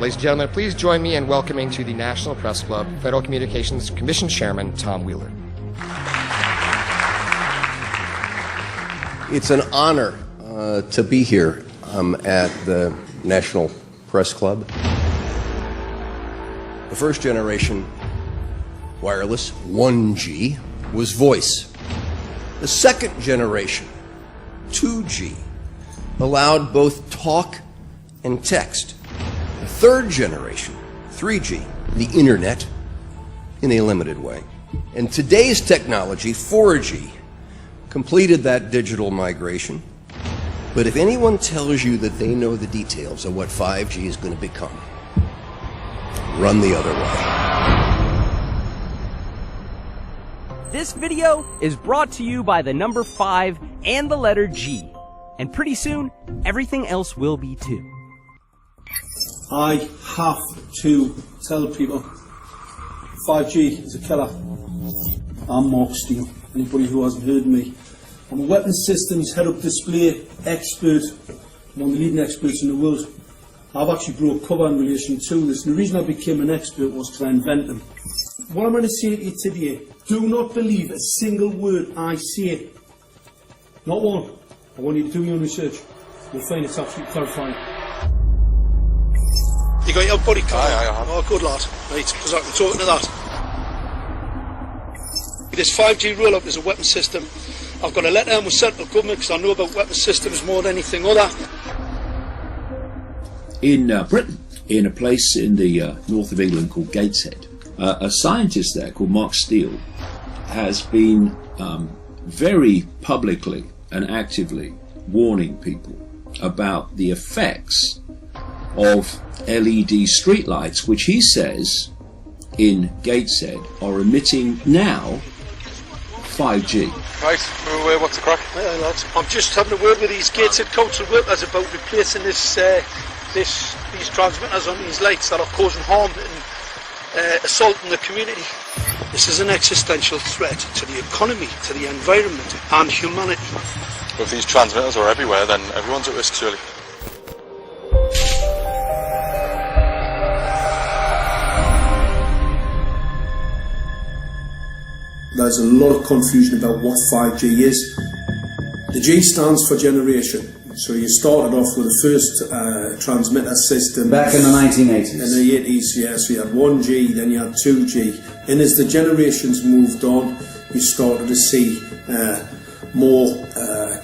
Ladies and gentlemen, please join me in welcoming to the National Press Club Federal Communications Commission Chairman Tom Wheeler. It's an honor to be here at the National Press Club. The first generation wireless, 1G, was voice. The second generation, 2G, allowed both talk and text. The third generation, 3G, the internet, in a limited way. And today's technology, 4G, completed that digital migration. But if anyone tells you that they know the details of what 5G is going to become, run the other way. This video is brought to you by the number 5 and the letter G. And pretty soon, everything else will be too. I have to tell people 5G is a killer. I'm Mark Steele. Anybody who hasn't heard me, I'm a weapons systems head-up display expert, one of the leading experts in the world. I've actually brought cover in relation to this, and the reason I became an expert was because I invented them. What I'm going to say to you today, do not believe a single word I say. Not one. I want you to do your own research. You'll find it's absolutely terrifying. You got your body card? Aye, I have. Oh, good lad. Right, because I'm talking to that. This 5G roll-up is a weapon system. I've got a letter with central government because I know about weapon systems more than anything other. In Britain, in a place in the north of England called Gateshead, a scientist there called Mark Steele has been very publicly and actively warning people about the effects of LED streetlights, which he says in Gateshead are emitting now 5G. Right, what's the crack? Yeah, lads. I'm just having a word with these Gateshead council workers about replacing these transmitters on these lights that are causing harm and assaulting the community. This is an existential threat to the economy, to the environment and humanity. If these transmitters are everywhere, then everyone's at risk, surely. There's a lot of confusion about what 5G is. The G stands for generation. So you started off with the first transmitter system. Back in the 1980s. In the 80s, yeah. So you had 1G, then you had 2G. And as the generations moved on, you started to see more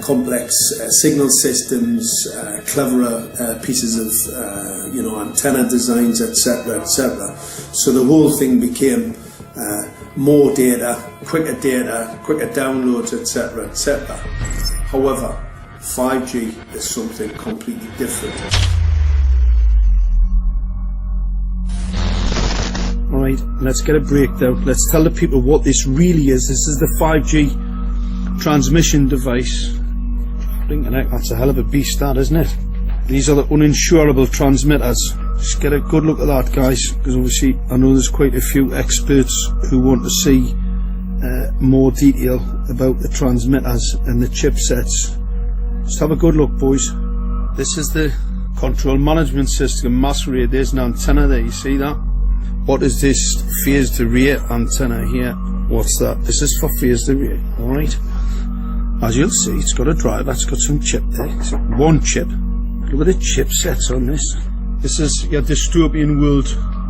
complex signal systems, cleverer pieces of antenna designs, etc., etc. So the whole thing became more data, quicker downloads, etc., etc. However, 5G is something completely different. Alright, let's get a breakdown. Let's tell the people what this really is. This is the 5G transmission device. That's a hell of a beast, that, isn't it? These are the uninsurable transmitters. Just get a good look at that, guys, because obviously I know there's quite a few experts who want to see more detail about the transmitters and the chipsets. Just have a good look, boys. This is the control management system masquerade. There's an antenna there, you see that? What is this phased array antenna here? What's that? This is for phased array, alright? As you'll see, it's got a driver, it's got some chip there. It's one chip. Look at the chipsets on this. This is your dystopian world.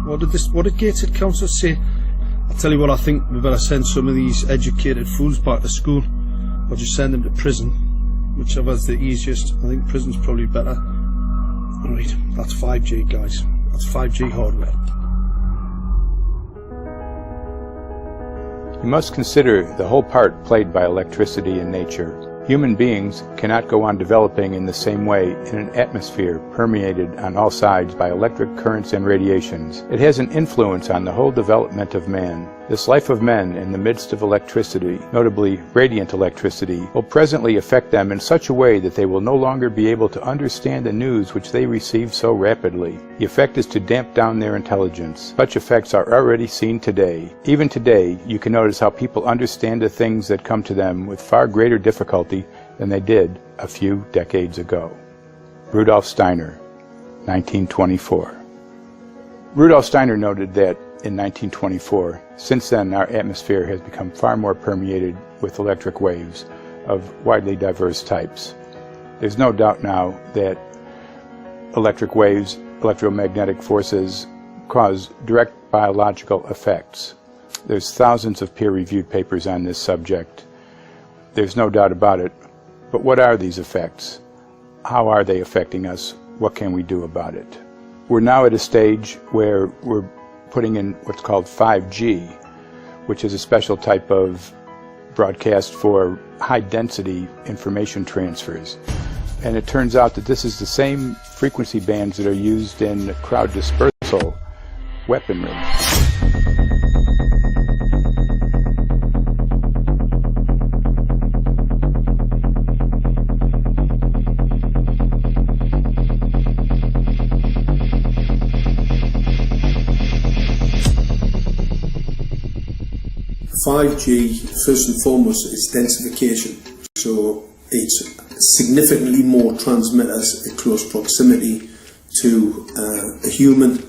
What did Gateshead Council say? I'll tell you what, I think we better send some of these educated fools back to school, or just send them to prison, whichever's the easiest. I think prison's probably better. Alright, that's 5G, guys. That's 5G hardware. You must consider the whole part played by electricity in nature. Human beings cannot go on developing in the same way in an atmosphere permeated on all sides by electric currents and radiations. It has an influence on the whole development of man. This life of men in the midst of electricity, notably radiant electricity, will presently affect them in such a way that they will no longer be able to understand the news which they receive so rapidly. The effect is to damp down their intelligence. Such effects are already seen today. Even today, you can notice how people understand the things that come to them with far greater difficulty than they did a few decades ago. Rudolf Steiner, 1924. Rudolf Steiner noted that in 1924, since then our atmosphere has become far more permeated with electric waves of widely diverse types. There's no doubt now that electric waves, electromagnetic forces, cause direct biological effects. There's thousands of peer-reviewed papers on this subject. There's no doubt about it. But what are these effects? How are they affecting us? What can we do about it? We're now at a stage where we're putting in what's called 5G, which is a special type of broadcast for high-density information transfers. And it turns out that this is the same frequency bands that are used in crowd dispersal weaponry. 5G, first and foremost, is densification. So it's significantly more transmitters in close proximity to a human,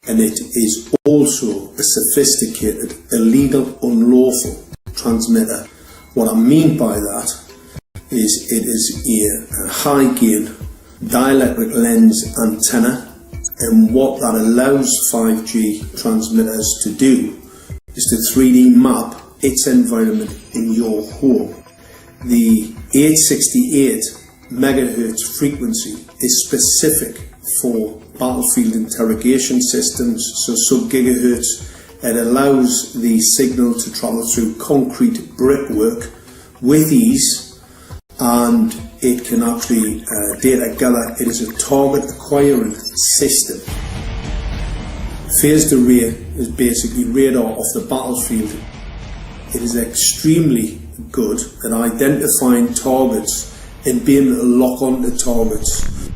and it is also a sophisticated, illegal, unlawful transmitter. What I mean by that is it is a high gain dielectric lens antenna, and what that allows 5G transmitters to do is to 3D map its environment in your home. The 868 megahertz frequency is specific for battlefield interrogation systems, so sub-gigahertz. It allows the signal to travel through concrete brickwork with ease, and it can actually data gather. It is a target acquiring system. Phased array is basically radar off the battlefield. It is extremely good at identifying targets and being able to lock onto targets.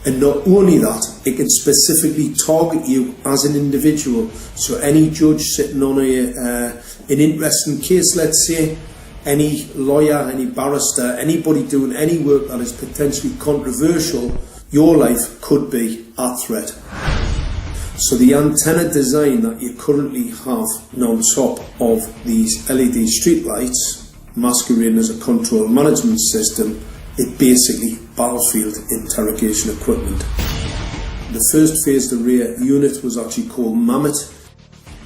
And not only that, it can specifically target you as an individual. So any judge sitting on an interesting case, let's say, any lawyer, any barrister, anybody doing any work that is potentially controversial, your life could be at threat. So the antenna design that you currently have on top of these LED streetlights, masquerading as a control management system, is basically battlefield interrogation equipment. The first phased array unit was actually called Mammoth,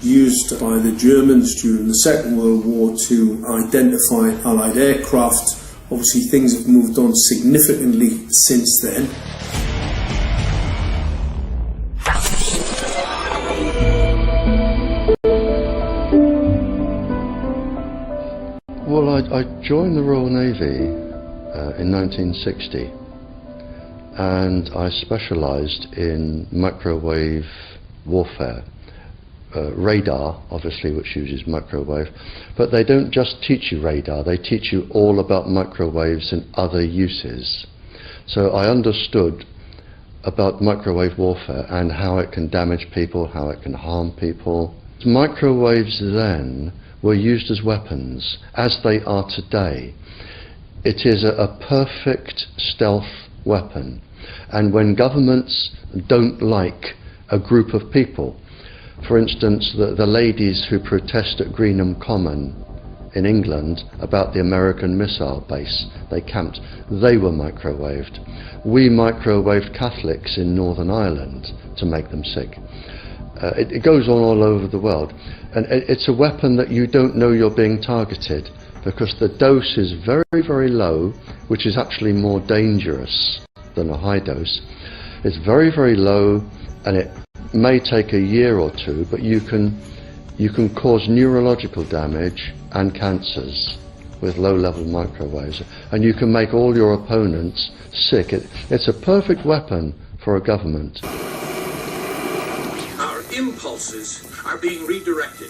used by the Germans during the Second World War to identify Allied aircraft. Obviously things have moved on significantly since then. Well, I joined the Royal Navy in 1960, and I specialised in microwave warfare. Radar, obviously, which uses microwave, but they don't just teach you radar, they teach you all about microwaves and other uses. So I understood about microwave warfare and how it can damage people, how it can harm people. Microwaves then were used as weapons, as they are today. It is a perfect stealth weapon, and when governments don't like a group of people, for instance the ladies who protest at Greenham Common in England about the American missile base they camped, they were microwaved. We microwaved Catholics in Northern Ireland to make them sick. It goes on all over the world, and it's a weapon that you don't know you're being targeted, because the dose is very, very low, which is actually more dangerous than a high dose. It's very, very low, and it may take a year or two, but you can cause neurological damage and cancers with low-level microwaves, and you can make all your opponents sick. It's a perfect weapon for a government. Our impulses are being redirected.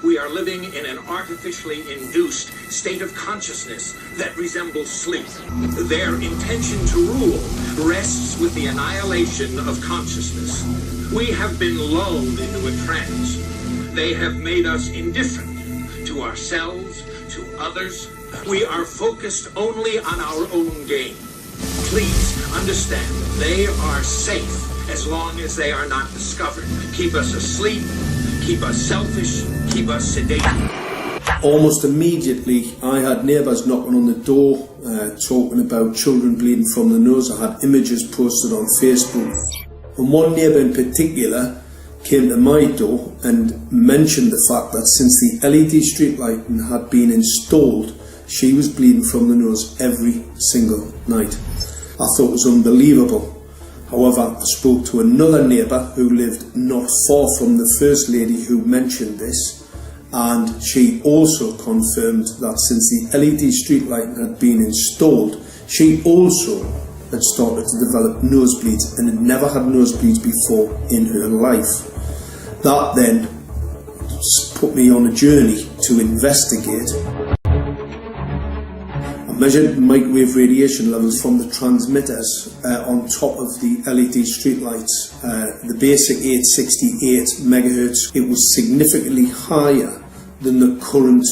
We are living in an artificially induced state of consciousness that resembles sleep. Their intention to rule rests with the annihilation of consciousness. We have been lulled into a trance. They have made us indifferent to ourselves, to others. We are focused only on our own gain. Please understand, they are safe as long as they are not discovered. Keep us asleep, keep us selfish, keep us sedated. Almost immediately, I had neighbours knocking on the door, talking about children bleeding from the nose. I had images posted on Facebook. And one neighbour in particular came to my door and mentioned the fact that since the LED street lighting had been installed, she was bleeding from the nose every single night. I thought it was unbelievable. However, I spoke to another neighbour who lived not far from the first lady who mentioned this, and she also confirmed that since the LED street lighting had been installed, she also had started to develop nosebleeds and had never had nosebleeds before in her life. That then put me on a journey to investigate. I measured microwave radiation levels from the transmitters on top of the LED streetlights. The basic 868 megahertz, it was significantly higher than the current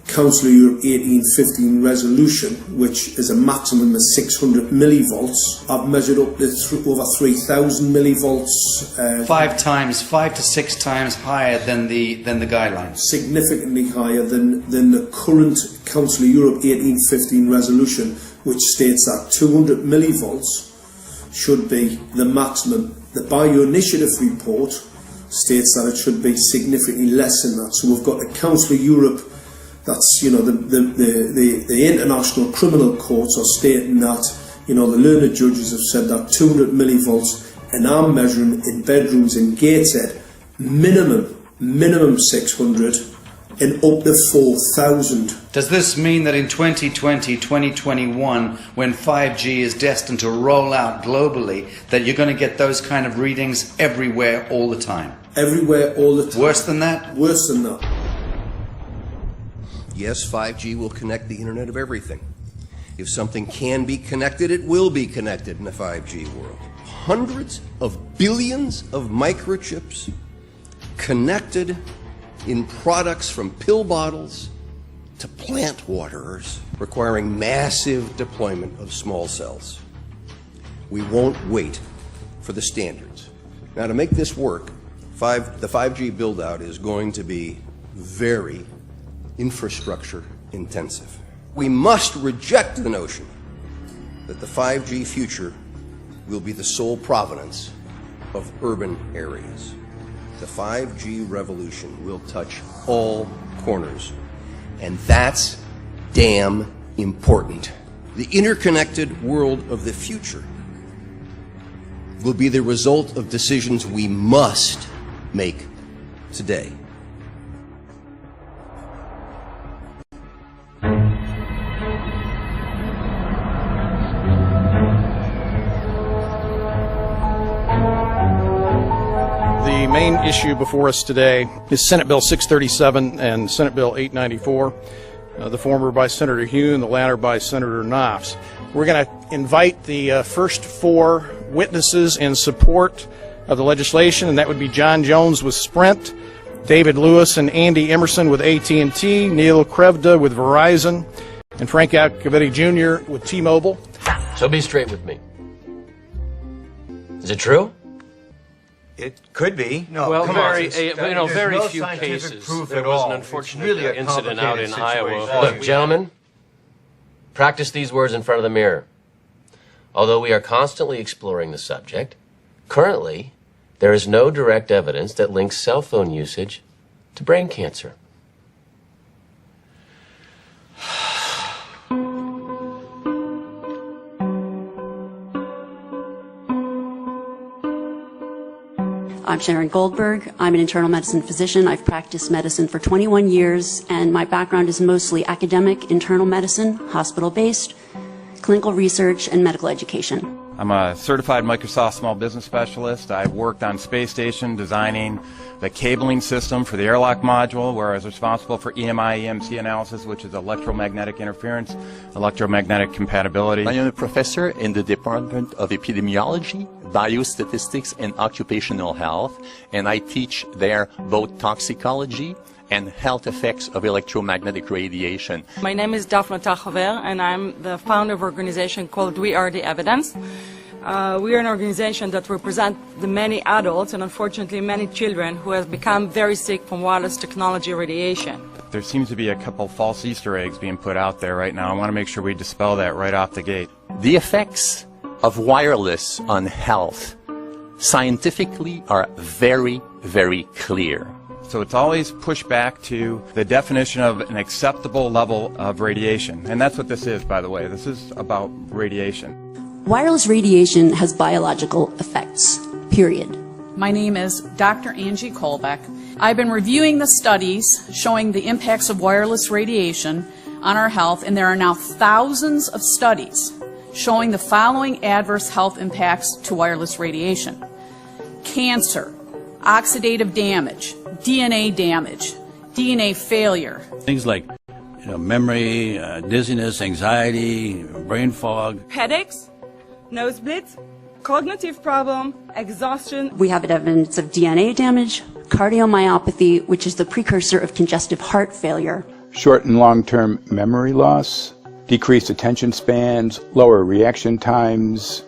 Council of Europe 1815 resolution, which is a maximum of 600 millivolts. I've measured up to over 3,000 millivolts. 5 to 6 times higher than the guidelines. Significantly higher than the current Council of Europe 1815 resolution, which states that 200 millivolts should be the maximum. The Bioinitiative report states that it should be significantly less than that. So we've got the Council of Europe, that's, you know, the international criminal courts are stating that, you know, the learned judges have said that 200 millivolts, and I'm measuring in bedrooms in Gateshead minimum 600 and up to 4,000. Does this mean that in 2020, 2021, when 5G is destined to roll out globally, that you're going to get those kind of readings everywhere all the time? Everywhere all the time. Worse than that? Worse than that. Yes, 5G will connect the Internet of everything. If something can be connected, it will be connected in a 5G world. Hundreds of billions of microchips connected in products from pill bottles to plant waterers, requiring massive deployment of small cells. We won't wait for the standards. Now, to make this work, the 5G build-out is going to be very infrastructure intensive. We must reject the notion that the 5G future will be the sole provenance of urban areas. The 5G revolution will touch all corners, and that's damn important. The interconnected world of the future will be the result of decisions we must make today. The main issue before us today is Senate Bill 637 and Senate Bill 894, the former by Senator Hune, the latter by Senator Knopf. We're going to invite the first 4 witnesses in support of the legislation, and that would be John Jones with Sprint, David Lewis and Andy Emerson with AT&T, Neil Krevda with Verizon, and Frank Alcavetti Jr. with T-Mobile. So be straight with me. Is it true? It could be. No, well, very few cases. There was an unfortunate incident out in Iowa. Look, gentlemen, practice these words in front of the mirror. Although we are constantly exploring the subject, currently there is no direct evidence that links cell phone usage to brain cancer. I'm Sharon Goldberg. I'm an internal medicine physician. I've practiced medicine for 21 years, and my background is mostly academic, internal medicine, hospital-based, clinical research, and medical education. I'm a certified Microsoft small business specialist. I've worked on space station designing the cabling system for the airlock module, where I was responsible for EMI/EMC analysis, which is electromagnetic interference, electromagnetic compatibility. I am a professor in the Department of Epidemiology, Biostatistics, and Occupational Health, and I teach there both toxicology and health effects of electromagnetic radiation. My name is Daphne Tachover, and I'm the founder of an organization called We Are the Evidence. We are an organization that represents the many adults and unfortunately many children who have become very sick from wireless technology radiation. There seems to be a couple false Easter eggs being put out there right now. I want to make sure we dispel that right off the gate. The effects of wireless on health scientifically are very, very clear. So it's always pushed back to the definition of an acceptable level of radiation. And that's what this is, by the way. This is about radiation. Wireless radiation has biological effects, period. My name is Dr. Angie Kolbeck. I've been reviewing the studies showing the impacts of wireless radiation on our health, and there are now thousands of studies showing the following adverse health impacts to wireless radiation: cancer, oxidative damage, DNA failure. Things like memory, dizziness, anxiety, brain fog. Headaches, nosebleeds, cognitive problem, exhaustion. We have evidence of DNA damage, cardiomyopathy, which is the precursor of congestive heart failure. Short and long-term memory loss, decreased attention spans, lower reaction times,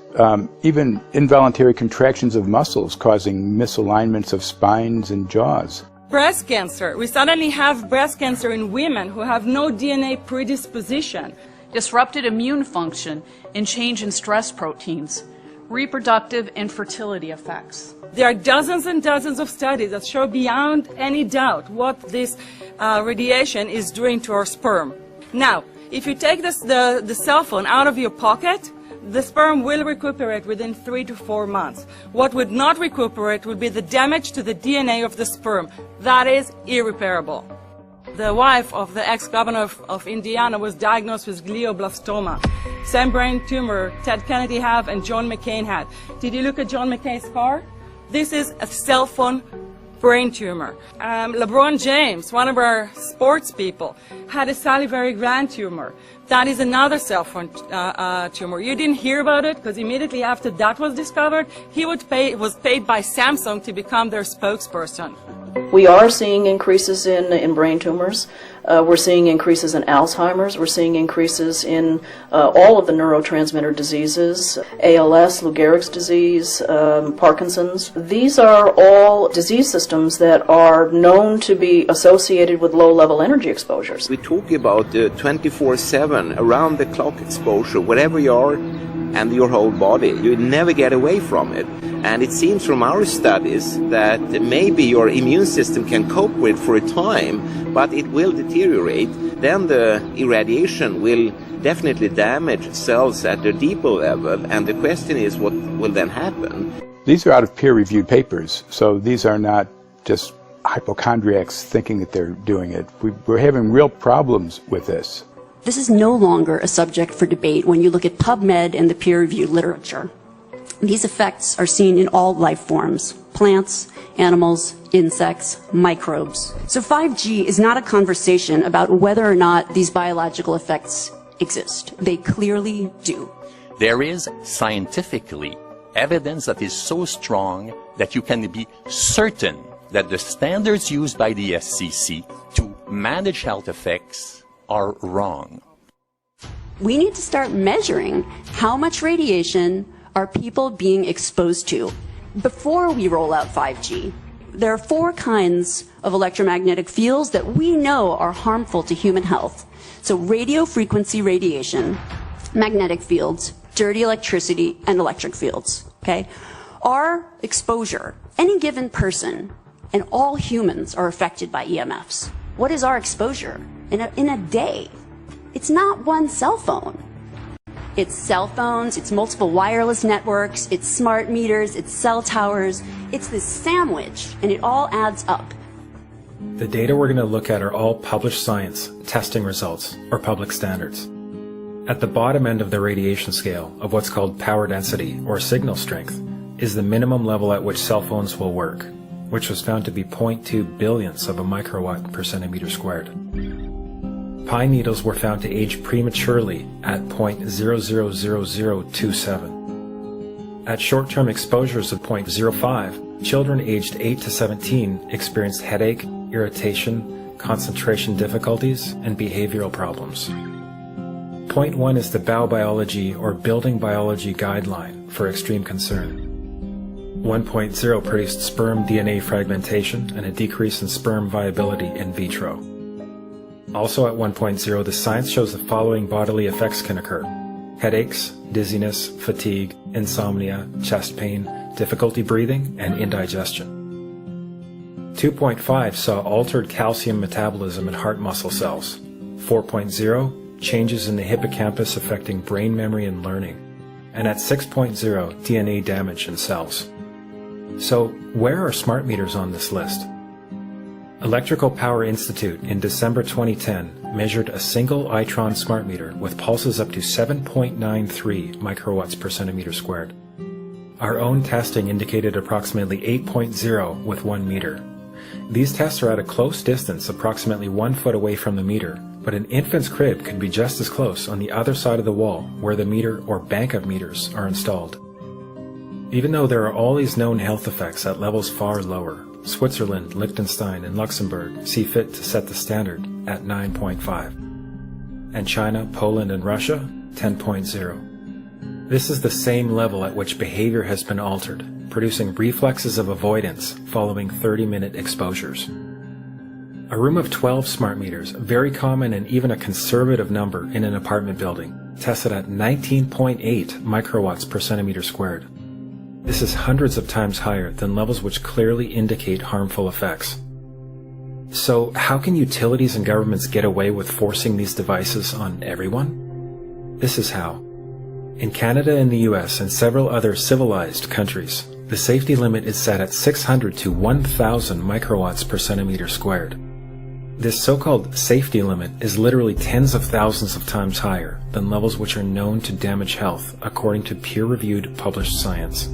even involuntary contractions of muscles causing misalignments of spines and jaws. Breast cancer. We suddenly have breast cancer in women who have no DNA predisposition. Disrupted immune function and change in stress proteins, reproductive and fertility effects. There are dozens and dozens of studies that show beyond any doubt what this radiation is doing to our sperm. Now, if you take the cell phone out of your pocket, the sperm will recuperate within 3 to 4 months. What would not recuperate would be the damage to the DNA of the sperm. That is irreparable. The wife of the ex-governor of Indiana was diagnosed with glioblastoma. Same brain tumor Ted Kennedy had and John McCain had. Did you look at John McCain's car? This is a cell phone brain tumor. LeBron James, one of our sports people, had a salivary gland tumor. That is another cell phone tumor. You didn't hear about it because immediately after that was discovered, he was paid by Samsung to become their spokesperson. We are seeing increases in brain tumors. We're seeing increases in Alzheimer's. We're seeing increases in all of the neurotransmitter diseases, ALS, Lou Gehrig's disease, Parkinson's. These are all disease systems that are known to be associated with low-level energy exposures. We talk about 24/7, around-the-clock exposure, wherever you are and your whole body. You never get away from it. And it seems from our studies that maybe your immune system can cope with for a time, but it will deteriorate. Then the irradiation will definitely damage cells at their deeper level, and the question is what will then happen? These are out of peer-reviewed papers, so these are not just hypochondriacs thinking that they're doing it. We're having real problems with this. This is no longer a subject for debate when you look at PubMed and the peer-reviewed literature. These effects are seen in all life forms: plants, animals, insects, microbes. So 5G is not a conversation about whether or not these biological effects exist. They clearly do. There is scientifically evidence that is so strong that you can be certain that the standards used by the FCC to manage health effects are wrong. We need to start measuring how much radiation are people being exposed to before we roll out 5G. There are 4 kinds of electromagnetic fields that we know are harmful to human health. So radio frequency radiation, magnetic fields, dirty electricity, and electric fields. Okay? Our exposure, any given person, and all humans are affected by EMFs. What is our exposure in a day? It's not one cell phone. It's cell phones, it's multiple wireless networks, it's smart meters, it's cell towers. It's this sandwich, and it all adds up. The data we're going to look at are all published science, testing results, or public standards. At the bottom end of the radiation scale of what's called power density, or signal strength, is the minimum level at which cell phones will work, which was found to be 0.2 billionths of a microwatt per centimeter squared. Pine needles were found to age prematurely at 0.000027. At short-term exposures of 0.05, children aged 8 to 17 experienced headache, irritation, concentration difficulties, and behavioral problems. 0.1 is the biobiology or building biology guideline, for extreme concern. 1.0 produced sperm DNA fragmentation and a decrease in sperm viability in vitro. Also at 1.0, the science shows the following bodily effects can occur: headaches, dizziness, fatigue, insomnia, chest pain, difficulty breathing, and indigestion. 2.5 saw altered calcium metabolism in heart muscle cells. 4.0, changes in the hippocampus affecting brain memory and learning. And at 6.0, DNA damage in cells. So, where are smart meters on this list? Electrical Power Institute in December 2010 measured a single Itron smart meter with pulses up to 7.93 microwatts per centimeter squared. Our own testing indicated approximately 8.0 with 1 meter. These tests are at a close distance, approximately 1 foot away from the meter, but an infant's crib could be just as close on the other side of the wall where the meter or bank of meters are installed. Even though there are all these known health effects at levels far lower, Switzerland, Liechtenstein, and Luxembourg see fit to set the standard at 9.5. And China, Poland, and Russia, 10.0. This is the same level at which behavior has been altered, producing reflexes of avoidance following 30-minute exposures. A room of 12 smart meters, very common and even a conservative number in an apartment building, tested at 19.8 microwatts per centimeter squared. This is hundreds of times higher than levels which clearly indicate harmful effects. So, how can utilities and governments get away with forcing these devices on everyone? This is how. In Canada and the US and several other civilized countries, the safety limit is set at 600 to 1,000 microwatts per centimeter squared. This so-called safety limit is literally tens of thousands of times higher than levels which are known to damage health according to peer-reviewed published science.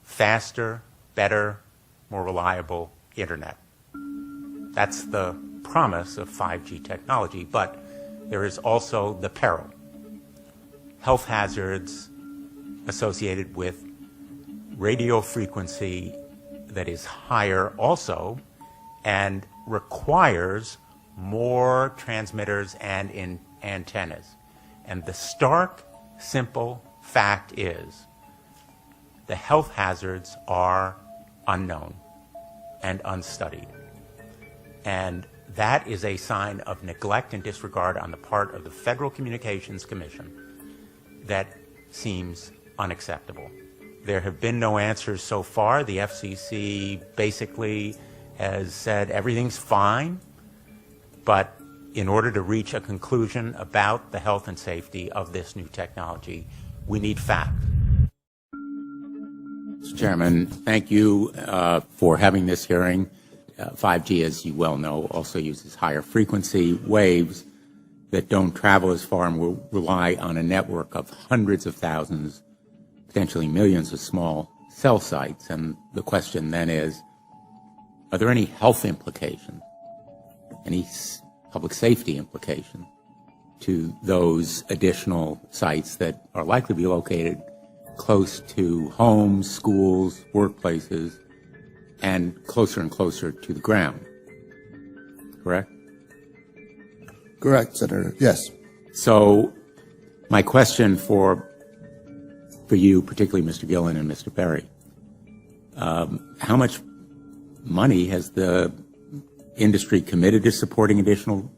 Faster, better, more reliable internet. That's the promise of 5G technology, but there is also the peril. Health hazards associated with radio frequency that is higher also and requires more transmitters and antennas. And the stark, simple fact is the health hazards are unknown and unstudied. And that is a sign of neglect and disregard on the part of the Federal Communications Commission that seems unacceptable. There have been no answers so far. The FCC basically has said everything's fine, but in order to reach a conclusion about the health and safety of this new technology, we need facts. Mr. Chairman, thank you for having this hearing. 5G, as you well know, also uses higher frequency waves that don't travel as far and will rely on a network of hundreds of thousands, potentially millions of small cell sites. And the question then is, are there any health implications, any public safety implications to those additional sites that are likely to be located close to homes, schools, workplaces, and closer to the ground? Correct? Correct, Senator. Yes. So my question for you, particularly Mr. Gillen and Mr. Berry, how much money has the industry committed to supporting additional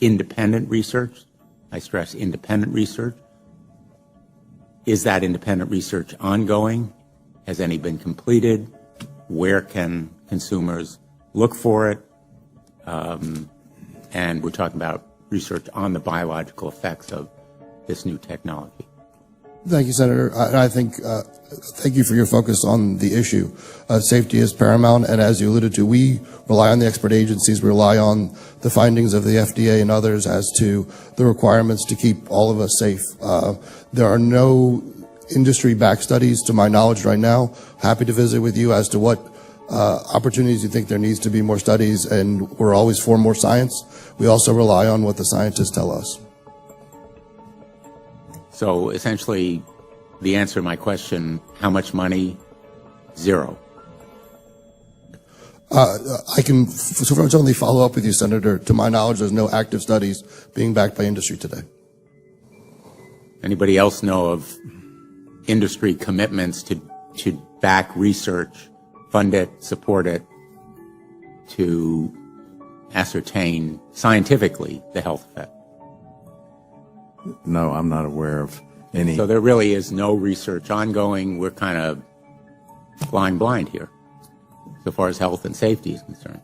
independent research? I stress independent research. Is that independent research ongoing? Has any been completed? Where can consumers look for it? And we're talking about research on the biological effects of this new technology. Thank you, Senator. I think, thank you for your focus on the issue. Safety is paramount, and as you alluded to, we rely on the expert agencies, we rely on the findings of the FDA and others as to the requirements to keep all of us safe. There are no industry-backed studies, to my knowledge right now. Happy to visit with you as to what opportunities you think there needs to be more studies, and we're always for more science. We also rely on what the scientists tell us. So essentially, the answer to my question, how much money? Zero. I can certainly follow up with you, Senator. To my knowledge, there's no active studies being backed by industry today. Anybody else know of industry commitments to back research, fund it, support it, to ascertain scientifically the health effect? No, I'm not aware of any. So there really is no research ongoing. We're kind of flying blind here so far as health and safety is concerned.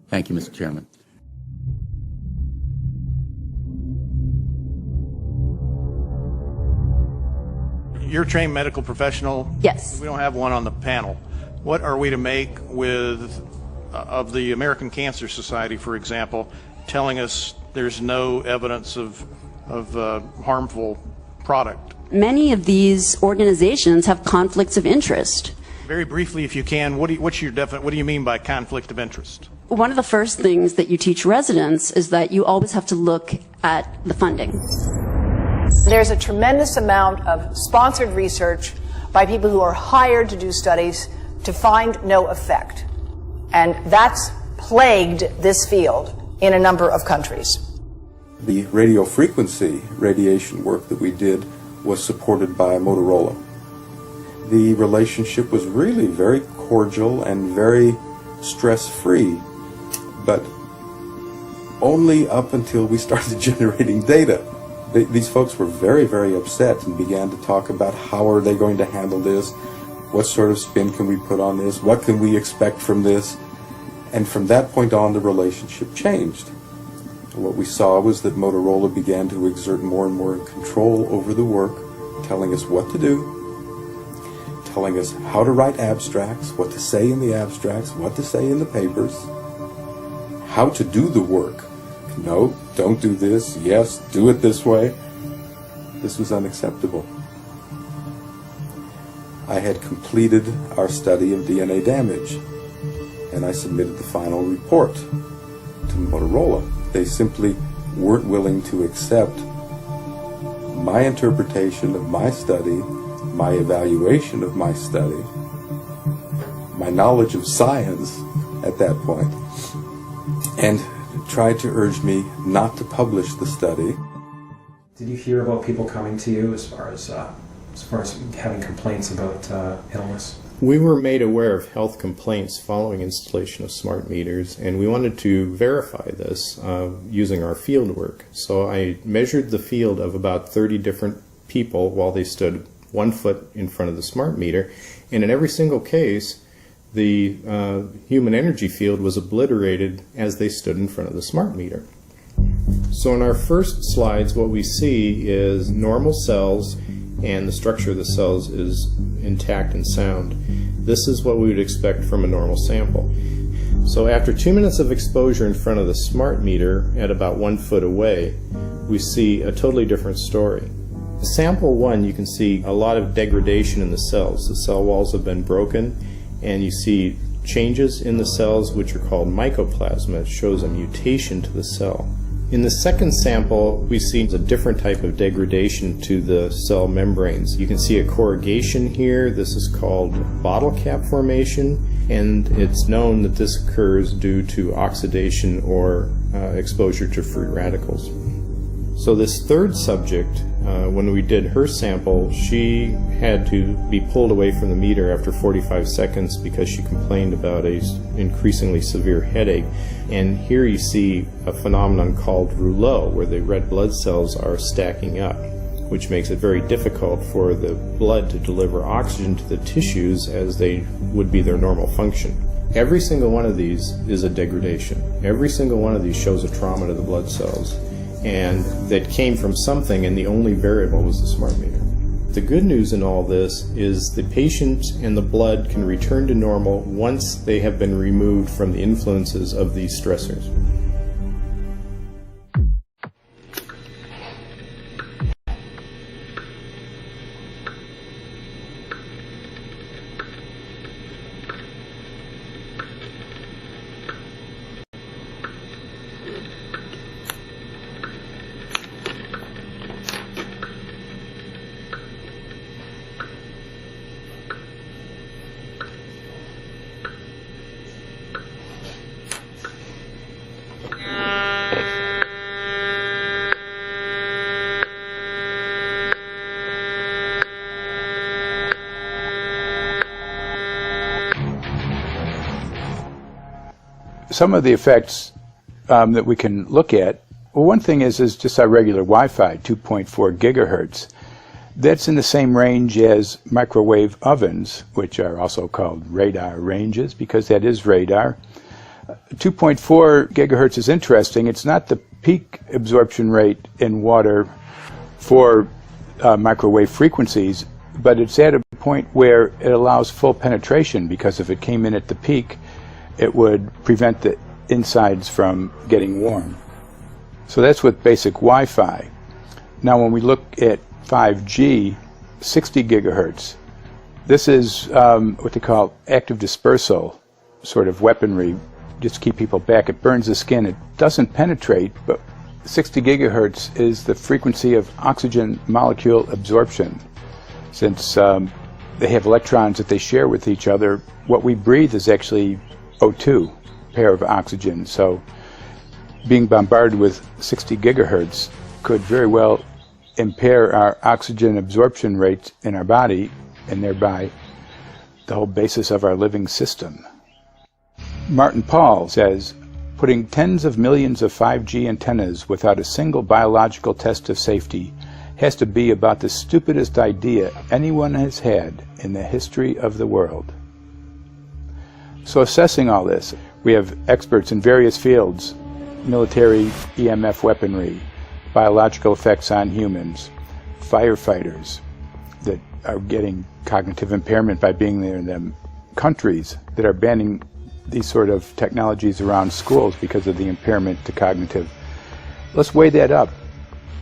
Thank you, Mr. Chairman. You're a trained medical professional. Yes. We don't have one on the panel. What are we to make of the American Cancer Society, for example, telling us there's no evidence of harmful product? Many of these organizations have conflicts of interest. Very briefly, if you can, what do you mean by conflict of interest? One of the first things that you teach residents is that you always have to look at the funding. There's a tremendous amount of sponsored research by people who are hired to do studies to find no effect. And that's plagued this field in a number of countries. The radio frequency radiation work that we did was supported by Motorola. The relationship was really very cordial and very stress-free, but only up until we started generating data. These folks were very, very upset and began to talk about how are they going to handle this, what sort of spin can we put on this, what can we expect from this, and from that point on the relationship changed. What we saw was that Motorola began to exert more and more control over the work, telling us what to do, telling us how to write abstracts, what to say in the abstracts, what to say in the papers, how to do the work. No, don't do this. Yes, do it this way. This was unacceptable. I had completed our study of DNA damage, and I submitted the final report to Motorola. They simply weren't willing to accept my interpretation of my study, my evaluation of my study, my knowledge of science at that point, and tried to urge me not to publish the study. Did you hear about people coming to you as far as having complaints about illness? We were made aware of health complaints following installation of smart meters, and we wanted to verify this using our field work. So I measured the field of about 30 different people while they stood 1 foot in front of the smart meter, and in every single case the human energy field was obliterated as they stood in front of the smart meter. So in our first slides, what we see is normal cells, and the structure of the cells is intact and sound. This is what we would expect from a normal sample. So after 2 minutes of exposure in front of the smart meter at about 1 foot away, we see a totally different story. Sample 1, you can see a lot of degradation in the cells. The cell walls have been broken, and you see changes in the cells which are called mycoplasma. It shows a mutation to the cell. In the second sample, we see a different type of degradation to the cell membranes. You can see a corrugation here. This is called bottle cap formation, and it's known that this occurs due to oxidation or exposure to free radicals. So this third subject, when we did her sample, she had to be pulled away from the meter after 45 seconds because she complained about an increasingly severe headache. And here you see a phenomenon called rouleau, where the red blood cells are stacking up, which makes it very difficult for the blood to deliver oxygen to the tissues as they would be their normal function. Every single one of these is a degradation. Every single one of these shows a trauma to the blood cells, and that came from something, and the only variable was the smart meter. The good news in all this is the patient and the blood can return to normal once they have been removed from the influences of these stressors. some of the effects that we can look at, well, one thing is just our regular Wi-Fi, 2.4 gigahertz. That's in the same range as microwave ovens, which are also called radar ranges, because that is radar. 2.4 gigahertz is interesting. It's not the peak absorption rate in water for microwave frequencies, but it's at a point where it allows full penetration, because if it came in at the peak, it would prevent the insides from getting warm. So that's with basic Wi-Fi. Now when we look at 5G, 60 gigahertz, this is what they call active dispersal sort of weaponry, just to keep people back. It burns the skin. It doesn't penetrate, but 60 gigahertz is the frequency of oxygen molecule absorption. Since they have electrons that they share with each other, what we breathe is actually O2, pair of oxygen. So being bombarded with 60 gigahertz could very well impair our oxygen absorption rate in our body, and thereby the whole basis of our living system. Martin Pall says, putting tens of millions of 5G antennas without a single biological test of safety has to be about the stupidest idea anyone has had in the history of the world. So assessing all this, we have experts in various fields: military EMF weaponry, biological effects on humans, firefighters that are getting cognitive impairment by being there, in them, countries that are banning these sort of technologies around schools because of the impairment to cognitive. Let's weigh that up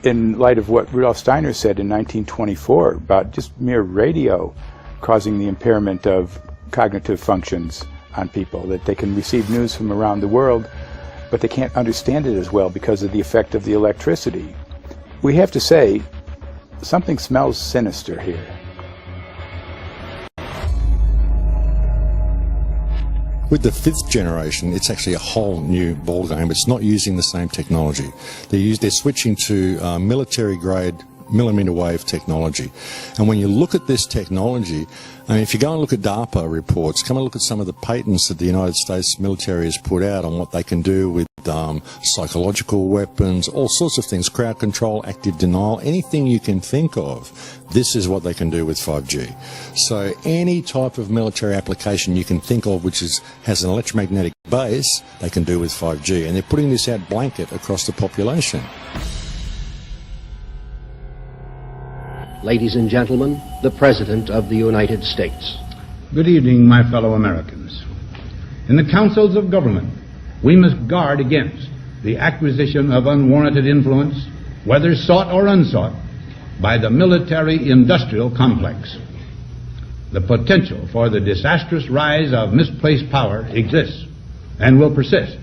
in light of what Rudolf Steiner said in 1924 about just mere radio causing the impairment of cognitive functions on people, that they can receive news from around the world, but they can't understand it as well because of the effect of the electricity. We have to say, something smells sinister here. With the 5th generation, it's actually a whole new ballgame. It's not using the same technology. They're switching to military-grade millimeter wave technology. And when you look at this technology, I mean, if you go and look at DARPA reports, come and look at some of the patents that the United States military has put out on what they can do with psychological weapons, all sorts of things, crowd control, active denial, anything you can think of, this is what they can do with 5G. So any type of military application you can think of which has an electromagnetic base, they can do with 5G. And they're putting this out blanket across the population. Ladies and gentlemen, the President of the United States. Good evening, my fellow Americans. In the councils of government, we must guard against the acquisition of unwarranted influence, whether sought or unsought, by the military-industrial complex. The potential for the disastrous rise of misplaced power exists and will persist.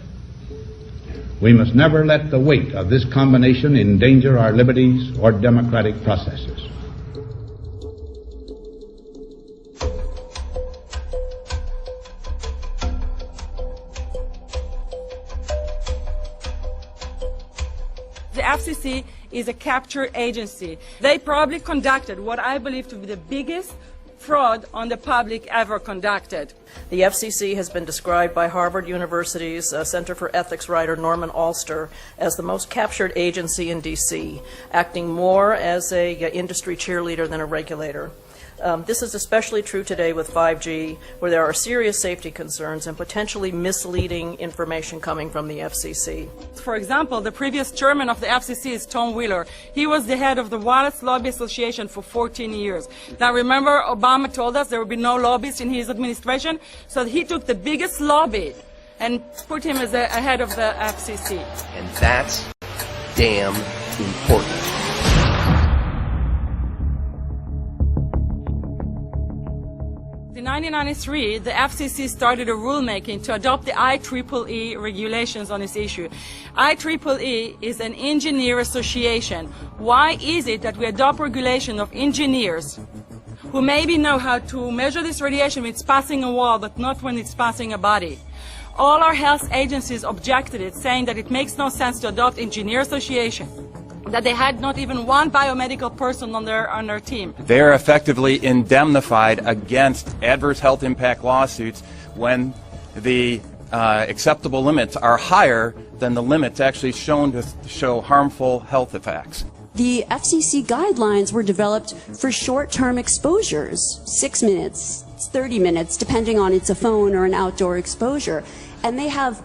We must never let the weight of this combination endanger our liberties or democratic processes. The FCC is a capture agency. They probably conducted what I believe to be the biggest fraud on the public ever conducted. The FCC has been described by Harvard University's Center for Ethics writer Norman Alster as the most captured agency in D.C., acting more as an industry cheerleader than a regulator. This is especially true today with 5G, where there are serious safety concerns and potentially misleading information coming from the FCC. For example, the previous chairman of the FCC is Tom Wheeler. He was the head of the Wireless Lobby Association for 14 years. Now remember, Obama told us there would be no lobbyists in his administration, so he took the biggest lobby and put him as the head of the FCC. And that's damn important. In 1993, the FCC started a rulemaking to adopt the IEEE regulations on this issue. IEEE is an engineer association. Why is it that we adopt regulation of engineers who maybe know how to measure this radiation when it's passing a wall, but not when it's passing a body? All our health agencies objected it, saying that it makes no sense to adopt engineer association, that they had not even one biomedical person on their team. They are effectively indemnified against adverse health impact lawsuits when the acceptable limits are higher than the limits actually shown to show harmful health effects. The FCC guidelines were developed for short-term exposures, 6 minutes, 30 minutes, depending on it's a phone or an outdoor exposure. And they have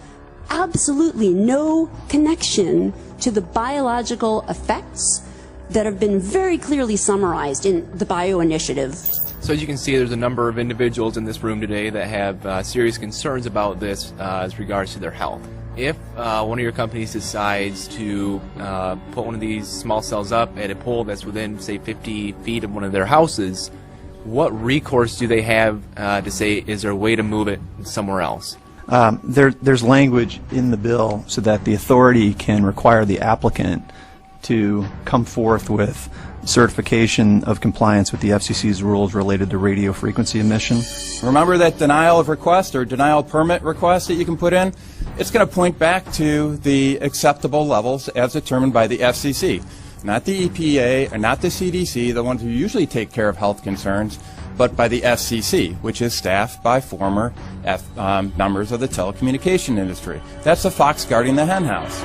absolutely no connection to the biological effects that have been very clearly summarized in the BIO initiative. So as you can see, there's a number of individuals in this room today that have serious concerns about this as regards to their health. If one of your companies decides to put one of these small cells up at a pole that's within, say, 50 feet of one of their houses, what recourse do they have to say, is there a way to move it somewhere else? There's language in the bill so that the authority can require the applicant to come forth with certification of compliance with the FCC's rules related to radio frequency emission. Remember that denial of request or denial of permit request that you can put in? It's going to point back to the acceptable levels as determined by the FCC. Not the EPA or not the CDC, the ones who usually take care of health concerns, but by the FCC, which is staffed by former members of the telecommunication industry. That's the fox guarding the hen house.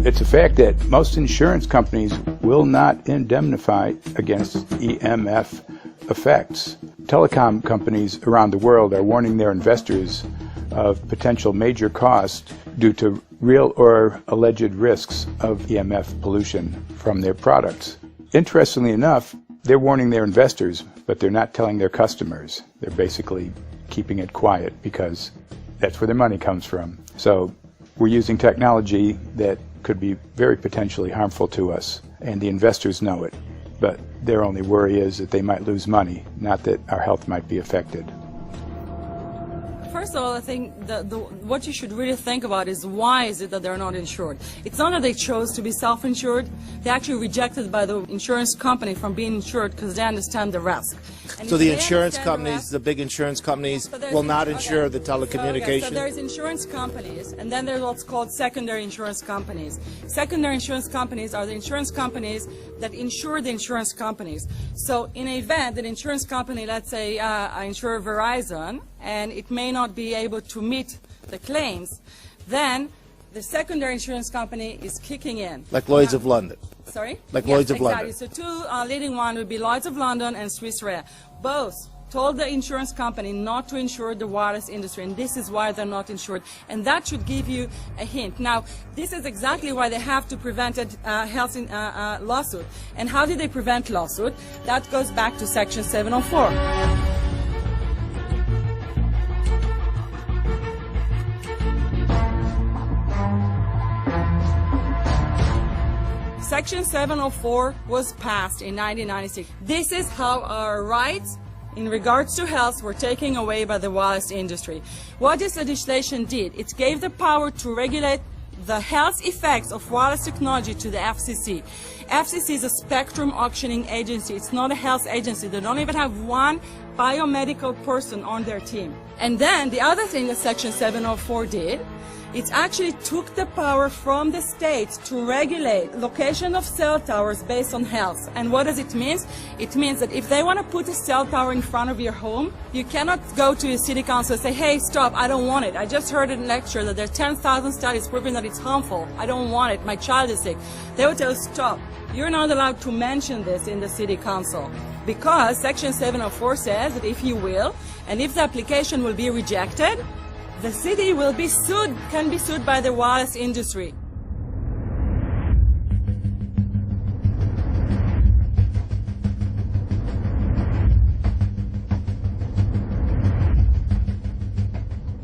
It's a fact that most insurance companies will not indemnify against EMF effects. Telecom companies around the world are warning their investors of potential major costs due to real or alleged risks of EMF pollution from their products. Interestingly enough, they're warning their investors, but they're not telling their customers. They're basically keeping it quiet because that's where their money comes from. So we're using technology that could be very potentially harmful to us, and the investors know it. But their only worry is that they might lose money, not that our health might be affected. First of all, I think what you should really think about is why is it that they're not insured? It's not that they chose to be self-insured. They actually rejected by the insurance company from being insured because they understand the risk. And so the insurance companies, the big insurance companies, will not insure the telecommunications? So there's insurance companies, and then there's what's called secondary insurance companies. Secondary insurance companies are the insurance companies that insure the insurance companies. So in an event, an insurance company, let's say I insure Verizon, and it may not be able to meet the claims, then the secondary insurance company is kicking in. Like Lloyd's of London. Sorry? Like yes, Lloyd's of exactly. London. So two leading ones would be Lloyd's of London and Swiss Re. Both told the insurance company not to insure the wireless industry, and this is why they're not insured. And that should give you a hint. Now, this is exactly why they have to prevent a health lawsuit. And how did they prevent lawsuit? That goes back to Section 704. Section 704 was passed in 1996. This is how our rights in regards to health were taken away by the wireless industry. What this legislation did, it gave the power to regulate the health effects of wireless technology to the FCC. FCC is a spectrum auctioning agency. It's not a health agency. They don't even have one biomedical person on their team. And then the other thing that Section 704 did, it actually took the power from the states to regulate location of cell towers based on health. And what does it mean? It means that if they want to put a cell tower in front of your home, you cannot go to your city council and say, hey, stop, I don't want it. I just heard in a lecture that there are 10,000 studies proving that it's harmful. I don't want it. My child is sick. They will tell you, stop. You're not allowed to mention this in the city council because Section 704 says that if you will, and if the application will be rejected, the city will be sued, can be sued by the wireless industry.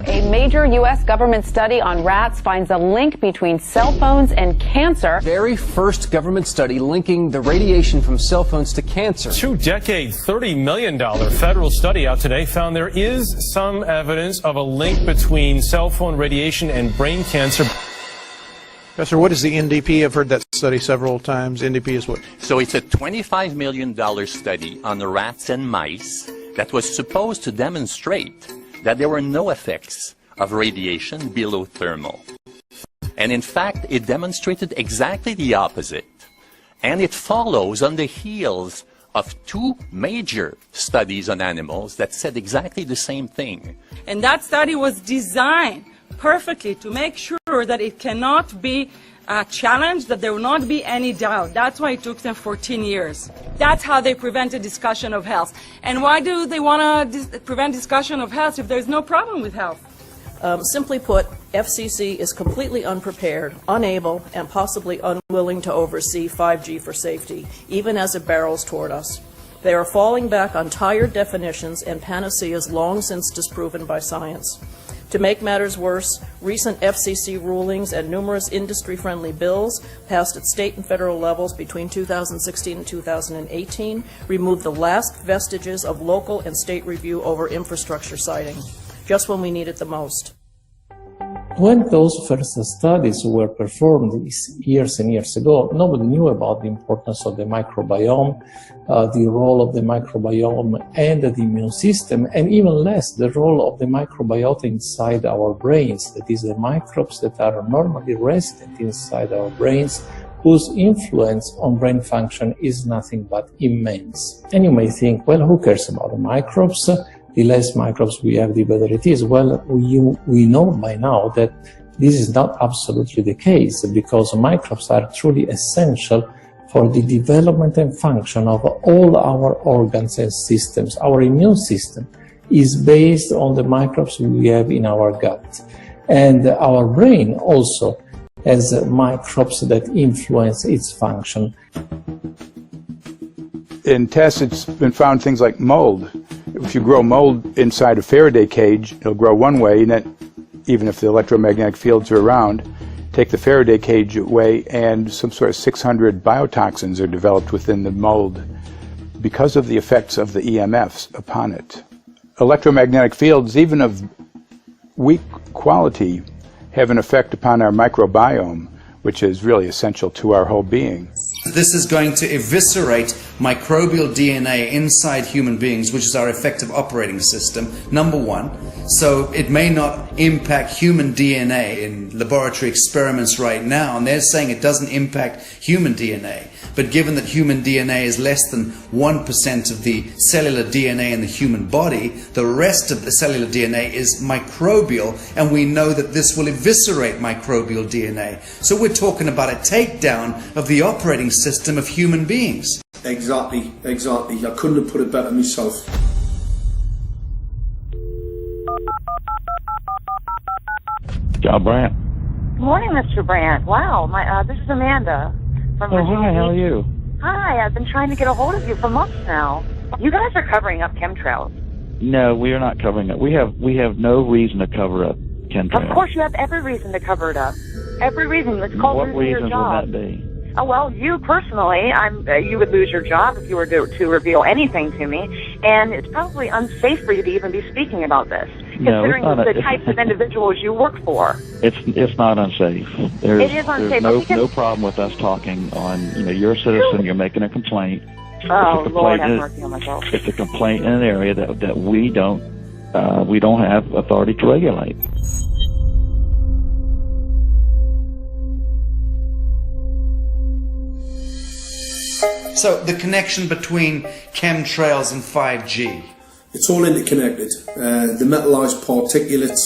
A major U.S. government study on rats finds a link between cell phones and cancer. Very first government study linking the radiation from cell phones to cancer. 2-decade, $30 million federal study out today found there is some evidence of a link between cell phone radiation and brain cancer. Professor, what is the NDP? I've heard that study several times. NDP is what? So it's a $25 million study on the rats and mice that was supposed to demonstrate that there were no effects of radiation below thermal. And in fact, it demonstrated exactly the opposite. And it follows on the heels of 2 major studies on animals that said exactly the same thing. And that study was designed perfectly to make sure that it cannot be challenged, that there will not be any doubt. That's why it took them 14 years. That's how they prevented discussion of health. And why do they want to prevent discussion of health if there's no problem with health? Simply put, FCC is completely unprepared, unable, and possibly unwilling to oversee 5G for safety, even as it barrels toward us. They are falling back on tired definitions and panaceas long since disproven by science. To make matters worse, recent FCC rulings and numerous industry-friendly bills passed at state and federal levels between 2016 and 2018 removed the last vestiges of local and state review over infrastructure siting, just when we need it the most. When those first studies were performed years and years ago, nobody knew about the importance of the microbiome, the role of the microbiome and the immune system, and even less the role of the microbiota inside our brains, that is, the microbes that are normally resident inside our brains, whose influence on brain function is nothing but immense. And you may think, well, who cares about the microbes? The less microbes we have, the better it is. Well, we know by now that this is not absolutely the case, because microbes are truly essential for the development and function of all our organs and systems. Our immune system is based on the microbes we have in our gut. And our brain also has microbes that influence its function. In tests, it's been found things like mold. If you grow mold inside a Faraday cage, it'll grow one way, and then, even if the electromagnetic fields are around, take the Faraday cage away, and some sort of 600 biotoxins are developed within the mold because of the effects of the EMFs upon it. Electromagnetic fields, even of weak quality, have an effect upon our microbiome, which is really essential to our whole being. This is going to eviscerate microbial DNA inside human beings, which is our effective operating system, number one. So it may not impact human DNA in laboratory experiments right now, and they're saying it doesn't impact human DNA. But given that human DNA is less than 1% of the cellular DNA in the human body, the rest of the cellular DNA is microbial, and we know that this will eviscerate microbial DNA. So we're talking about a takedown of the operating system of human beings. Exactly. I couldn't have put it better myself. John Brandt. Good morning, Mr. Brandt. Wow, this is Amanda from Virginia. Hi, how are you? Hi, I've been trying to get a hold of you for months now. You guys are covering up chemtrails. No, we are not covering it. We have no reason to cover up chemtrails. Of course, you have every reason to cover it up. Every reason. It's called losing your job. What reasons would that be? Oh, well, you personally, you would lose your job if you were to reveal anything to me, and it's probably unsafe for you to even be speaking about this, considering the types of individuals you work for. It's not unsafe. It is unsafe. There's no problem with us talking on, you're a citizen, you're making a complaint. Oh, Lord have mercy on myself. It's a complaint in an area that we don't have authority to regulate. So the connection between chemtrails and 5G. It's all interconnected. The metallized particulates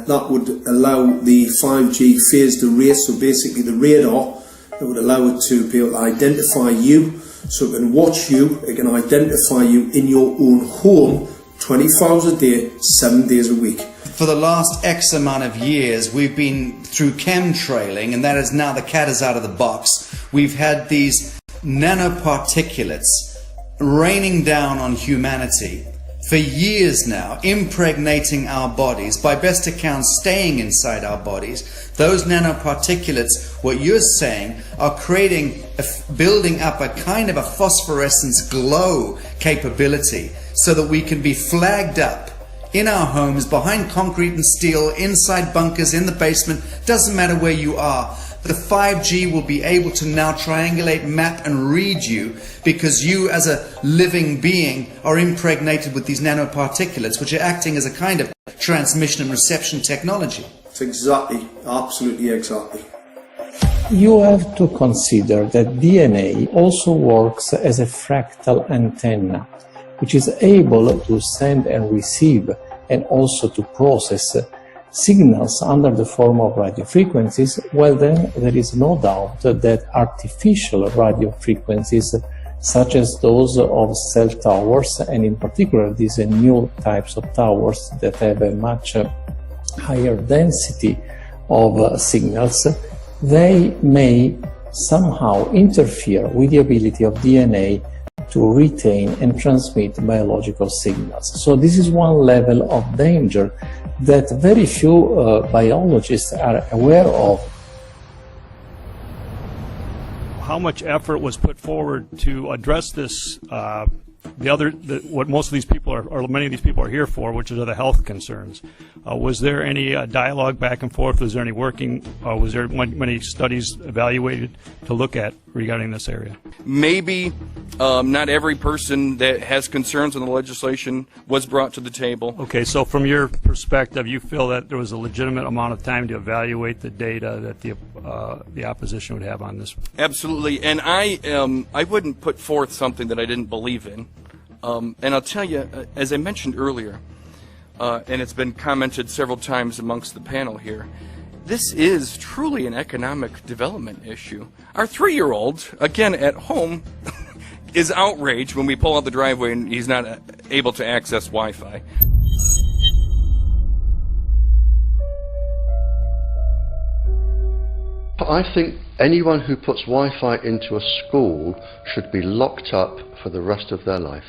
that would allow the 5G phased array, so basically the radar that would allow it to be able to identify you, so it can watch you, it can identify you in your own home 24 hours a day, 7 days a week. For the last X amount of years, we've been through chemtrailing, and that is now the cat is out of the box. We've had these nanoparticulates raining down on humanity for years now, impregnating our bodies, by best accounts staying inside our bodies. Those nanoparticulates, what you're saying, are building up a kind of a phosphorescence glow capability so that we can be flagged up in our homes, behind concrete and steel, inside bunkers, in the basement, doesn't matter where you are. The 5G will be able to now triangulate, map and read you, because you as a living being are impregnated with these nanoparticulates, which are acting as a kind of transmission and reception technology. It's exactly, absolutely exactly. You have to consider that DNA also works as a fractal antenna, which is able to send and receive and also to process signals under the form of radio frequencies. Well, then there is no doubt that artificial radio frequencies such as those of cell towers, and in particular these new types of towers that have a much higher density of signals, they may somehow interfere with the ability of DNA to retain and transmit biological signals. So this is one level of danger that very few biologists are aware of. How much effort was put forward to address this, what most of these people are, or many of these people are here for, which are the health concerns? Was there any dialogue back and forth? Was there any working? Was there many studies evaluated to look at regarding this area? Maybe not every person that has concerns on the legislation was brought to the table. Okay, so from your perspective, you feel that there was a legitimate amount of time to evaluate the data that the opposition would have on this? Absolutely, and I wouldn't put forth something that I didn't believe in. And I'll tell you, as I mentioned earlier, and it's been commented several times amongst the panel here, this is truly an economic development issue. Our 3-year-old, again at home, is outraged when we pull out the driveway and he's not able to access Wi-Fi. I think anyone who puts Wi-Fi into a school should be locked up for the rest of their life.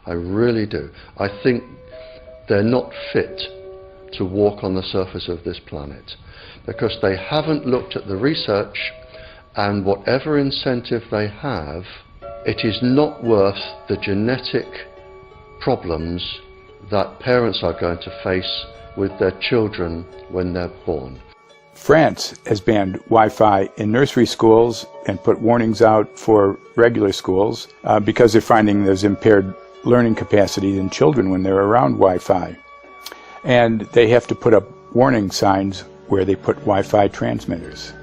I really do. I think they're not fit to walk on the surface of this planet because they haven't looked at the research, and whatever incentive they have, it is not worth the genetic problems that parents are going to face with their children when they're born. France has banned Wi-Fi in nursery schools and put warnings out for regular schools because they're finding there's impaired learning capacity in children when they're around Wi-Fi. And they have to put up warning signs where they put Wi-Fi transmitters.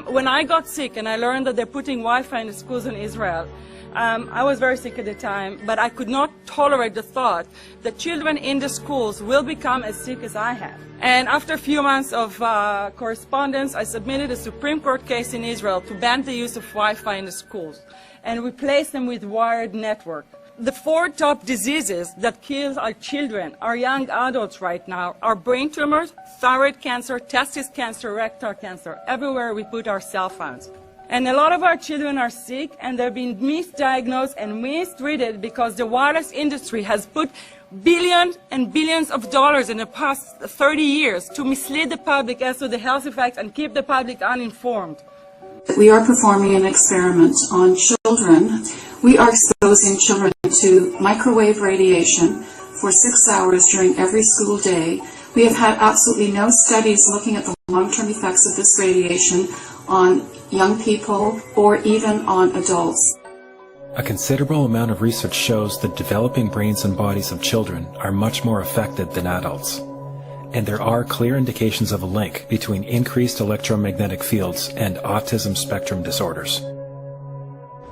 When I got sick and I learned that they're putting Wi-Fi in the schools in Israel, I was very sick at the time, but I could not tolerate the thought that children in the schools will become as sick as I have. And after a few months of correspondence, I submitted a Supreme Court case in Israel to ban the use of Wi-Fi in the schools and replace them with wired network. The 4 top diseases that kill our children, our young adults right now, are brain tumors, thyroid cancer, testis cancer, rectal cancer, everywhere we put our cell phones. And a lot of our children are sick and they're being misdiagnosed and mistreated because the wireless industry has put billions and billions of dollars in the past 30 years to mislead the public as to the health effects and keep the public uninformed. We are performing an experiment on children. We are exposing children to microwave radiation for 6 hours during every school day. We have had absolutely no studies looking at the long-term effects of this radiation on young people or even on adults. A considerable amount of research shows that developing brains and bodies of children are much more affected than adults. And there are clear indications of a link between increased electromagnetic fields and autism spectrum disorders.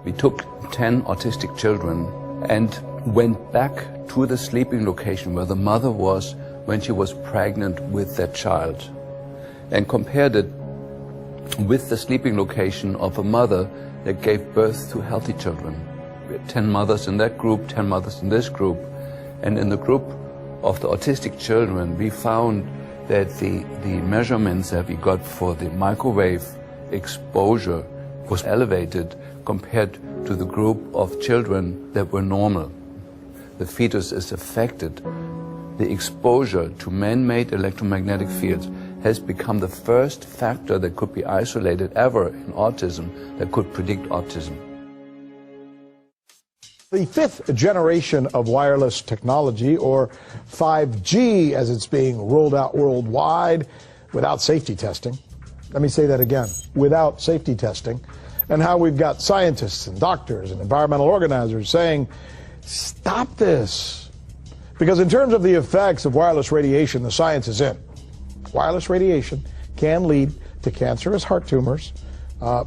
We took 10 autistic children and went back to the sleeping location where the mother was when she was pregnant with that child and compared it with the sleeping location of a mother that gave birth to healthy children. We had 10 mothers in that group, 10 mothers in this group, and in the group of the autistic children we found that the measurements that we got for the microwave exposure was elevated compared to the group of children that were normal. The fetus is affected. The exposure to man-made electromagnetic fields has become the first factor that could be isolated ever in autism that could predict autism. The 5th generation of wireless technology, or 5G as it's being rolled out worldwide without safety testing. Let me say that again, without safety testing. And how we've got scientists and doctors and environmental organizers saying, stop this. Because in terms of the effects of wireless radiation, the science is in. Wireless radiation can lead to cancerous heart tumors,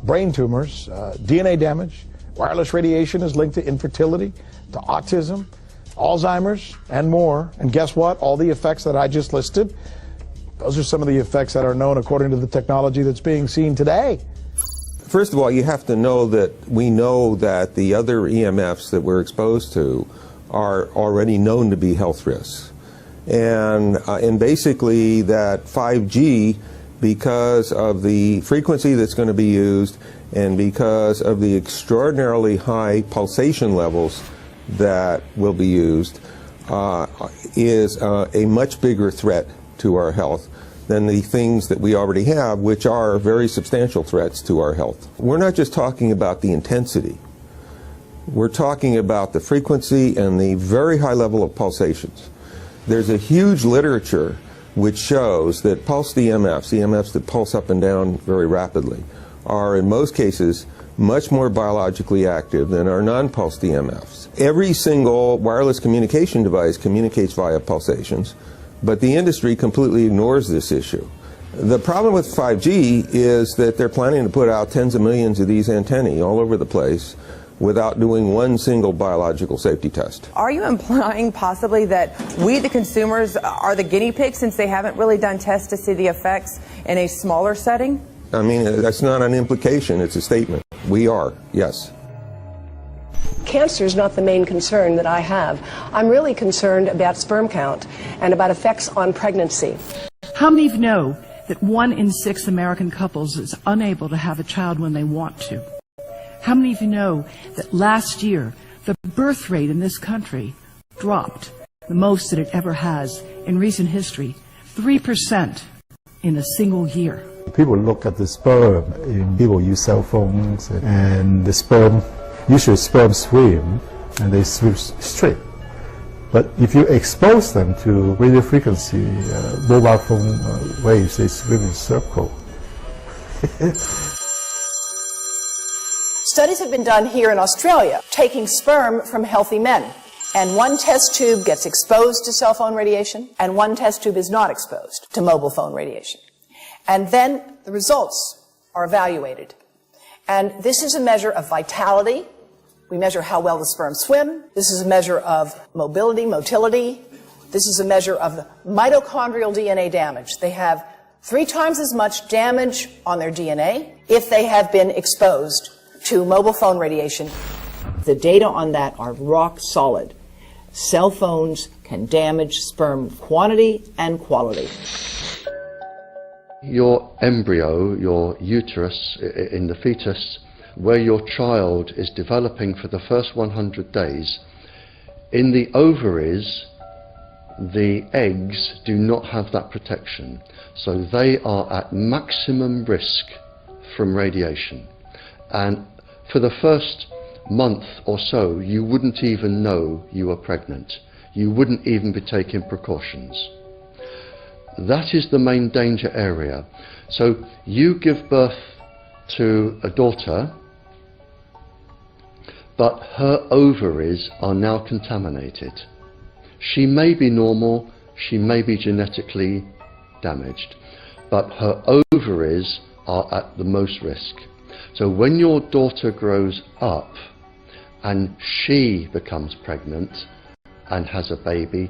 brain tumors, DNA damage. Wireless radiation is linked to infertility, to autism, Alzheimer's, and more. And guess what? All the effects that I just listed, those are some of the effects that are known according to the technology that's being seen today. First of all, you have to know that we know that the other EMFs that we're exposed to are already known to be health risks. And basically that 5G, because of the frequency that's going to be used and because of the extraordinarily high pulsation levels that will be used, is a much bigger threat to our health than the things that we already have, which are very substantial threats to our health. We're not just talking about the intensity. We're talking about the frequency and the very high level of pulsations. There's a huge literature which shows that pulsed EMFs that pulse up and down very rapidly, are in most cases much more biologically active than our non-pulsed EMFs. Every single wireless communication device communicates via pulsations, but the industry completely ignores this issue. The problem with 5G is that they're planning to put out tens of millions of these antennae all over the place without doing one single biological safety test. Are you implying possibly that we, the consumers, are the guinea pigs since they haven't really done tests to see the effects in a smaller setting? I mean, that's not an implication, it's a statement. We are, yes. Cancer is not the main concern that I have. I'm really concerned about sperm count and about effects on pregnancy. How many of you know that 1 in 6 American couples is unable to have a child when they want to? How many of you know that last year the birth rate in this country dropped the most that it ever has in recent history, 3% in a single year? People look at the sperm, people use cell phones, and the sperm, usually sperm swim, and they swim straight. But if you expose them to radio frequency, mobile phone waves, they swim in a circle. Studies have been done here in Australia, taking sperm from healthy men. And one test tube gets exposed to cell phone radiation, and one test tube is not exposed to mobile phone radiation. And then the results are evaluated. And this is a measure of vitality. We measure how well the sperm swim. This is a measure of motility. This is a measure of the mitochondrial DNA damage. They have 3 times as much damage on their DNA if they have been exposed to mobile phone radiation. The data on that are rock solid. Cell phones can damage sperm quantity and quality. Your embryo, your uterus in the fetus, where your child is developing for the first 100 days, in the ovaries, the eggs do not have that protection. So they are at maximum risk from radiation. And for the first month or so, you wouldn't even know you were pregnant. You wouldn't even be taking precautions. That is the main danger area. So you give birth to a daughter, but her ovaries are now contaminated. She may be normal, she may be genetically damaged, but her ovaries are at the most risk. So when your daughter grows up and she becomes pregnant and has a baby,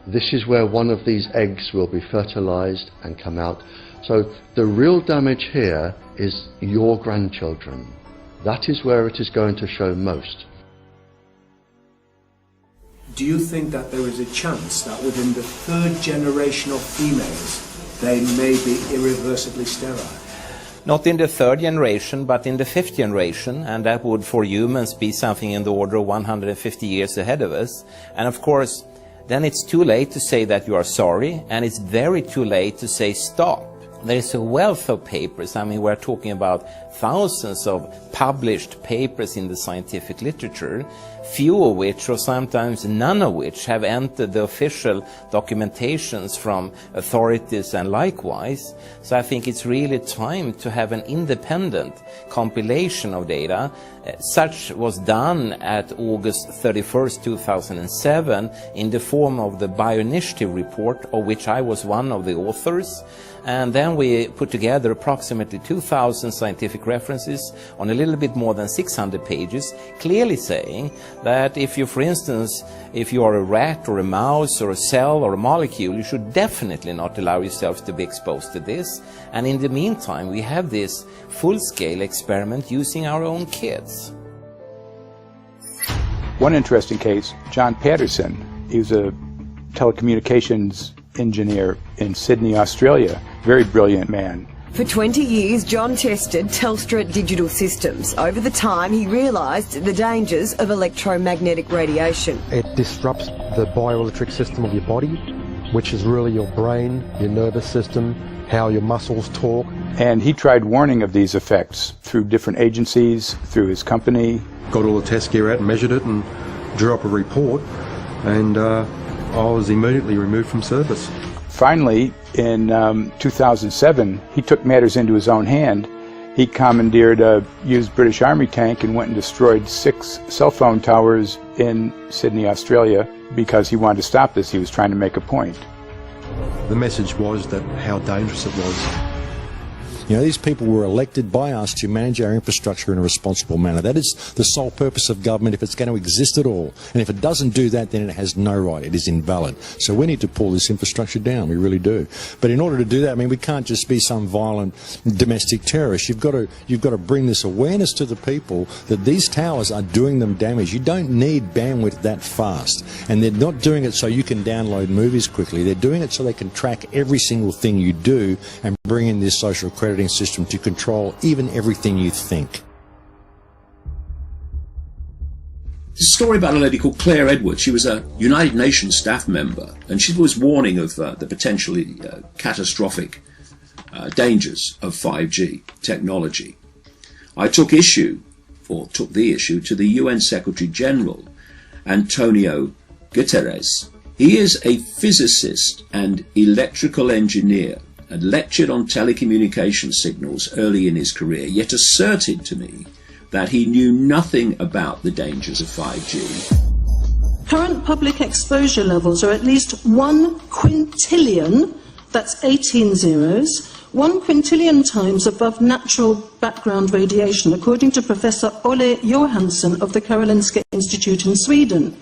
this is where one of these eggs will be fertilized and come out. So the real damage here is your grandchildren. That is where it is going to show most. Do you think that there is a chance that within the 3rd generation of females, they may be irreversibly sterile? Not in the 3rd generation, but in the 5th generation, and that would for humans be something in the order of 150 years ahead of us. And of course, then it's too late to say that you are sorry, and it's very too late to say stop. There is a wealth of papers. I mean, we're talking about thousands of published papers in the scientific literature, few of which, or sometimes none of which, have entered the official documentations from authorities and likewise. So I think it's really time to have an independent compilation of data. Such was done at August 31st, 2007 in the form of the Bioinitiative report, of which I was one of the authors. And then we put together approximately 2,000 scientific references on a little bit more than 600 pages, clearly saying that if you, for instance, if you are a rat or a mouse or a cell or a molecule, you should definitely not allow yourself to be exposed to this. And in the meantime, we have this full-scale experiment using our own kids. One interesting case, John Patterson, he was a telecommunications engineer in Sydney, Australia. Very brilliant man. For 20 years, John tested Telstra digital systems. Over the time, he realised the dangers of electromagnetic radiation. It disrupts the bioelectric system of your body, which is really your brain, your nervous system, how your muscles talk. And he tried warning of these effects through different agencies, through his company. Got all the test gear out and measured it and drew up a report, and I was immediately removed from service. Finally, in 2007, he took matters into his own hand. He commandeered a used British Army tank and went and destroyed 6 cell phone towers in Sydney, Australia, because he wanted to stop this. He was trying to make a point. The message was that how dangerous it was. You know, these people were elected by us to manage our infrastructure in a responsible manner. That is the sole purpose of government if it's going to exist at all. And if it doesn't do that, then it has no right. It is invalid. So we need to pull this infrastructure down. We really do. But in order to do that, I mean, we can't just be some violent domestic terrorist. You've got to bring this awareness to the people that these towers are doing them damage. You don't need bandwidth that fast. And they're not doing it so you can download movies quickly. They're doing it so they can track every single thing you do and bring in this social crediting system to control even everything you think. There's a story about a lady called Claire Edwards. She was a United Nations staff member, and she was warning of the potentially catastrophic dangers of 5G technology. I took the issue to the UN Secretary General, Antonio Guterres. He is a physicist and electrical engineer, and lectured on telecommunication signals early in his career, yet asserted to me that he knew nothing about the dangers of 5G. Current public exposure levels are at least 1 quintillion, that's 18 zeros, 1 quintillion times above natural background radiation, according to Professor Olle Johansson of the Karolinska Institute in Sweden.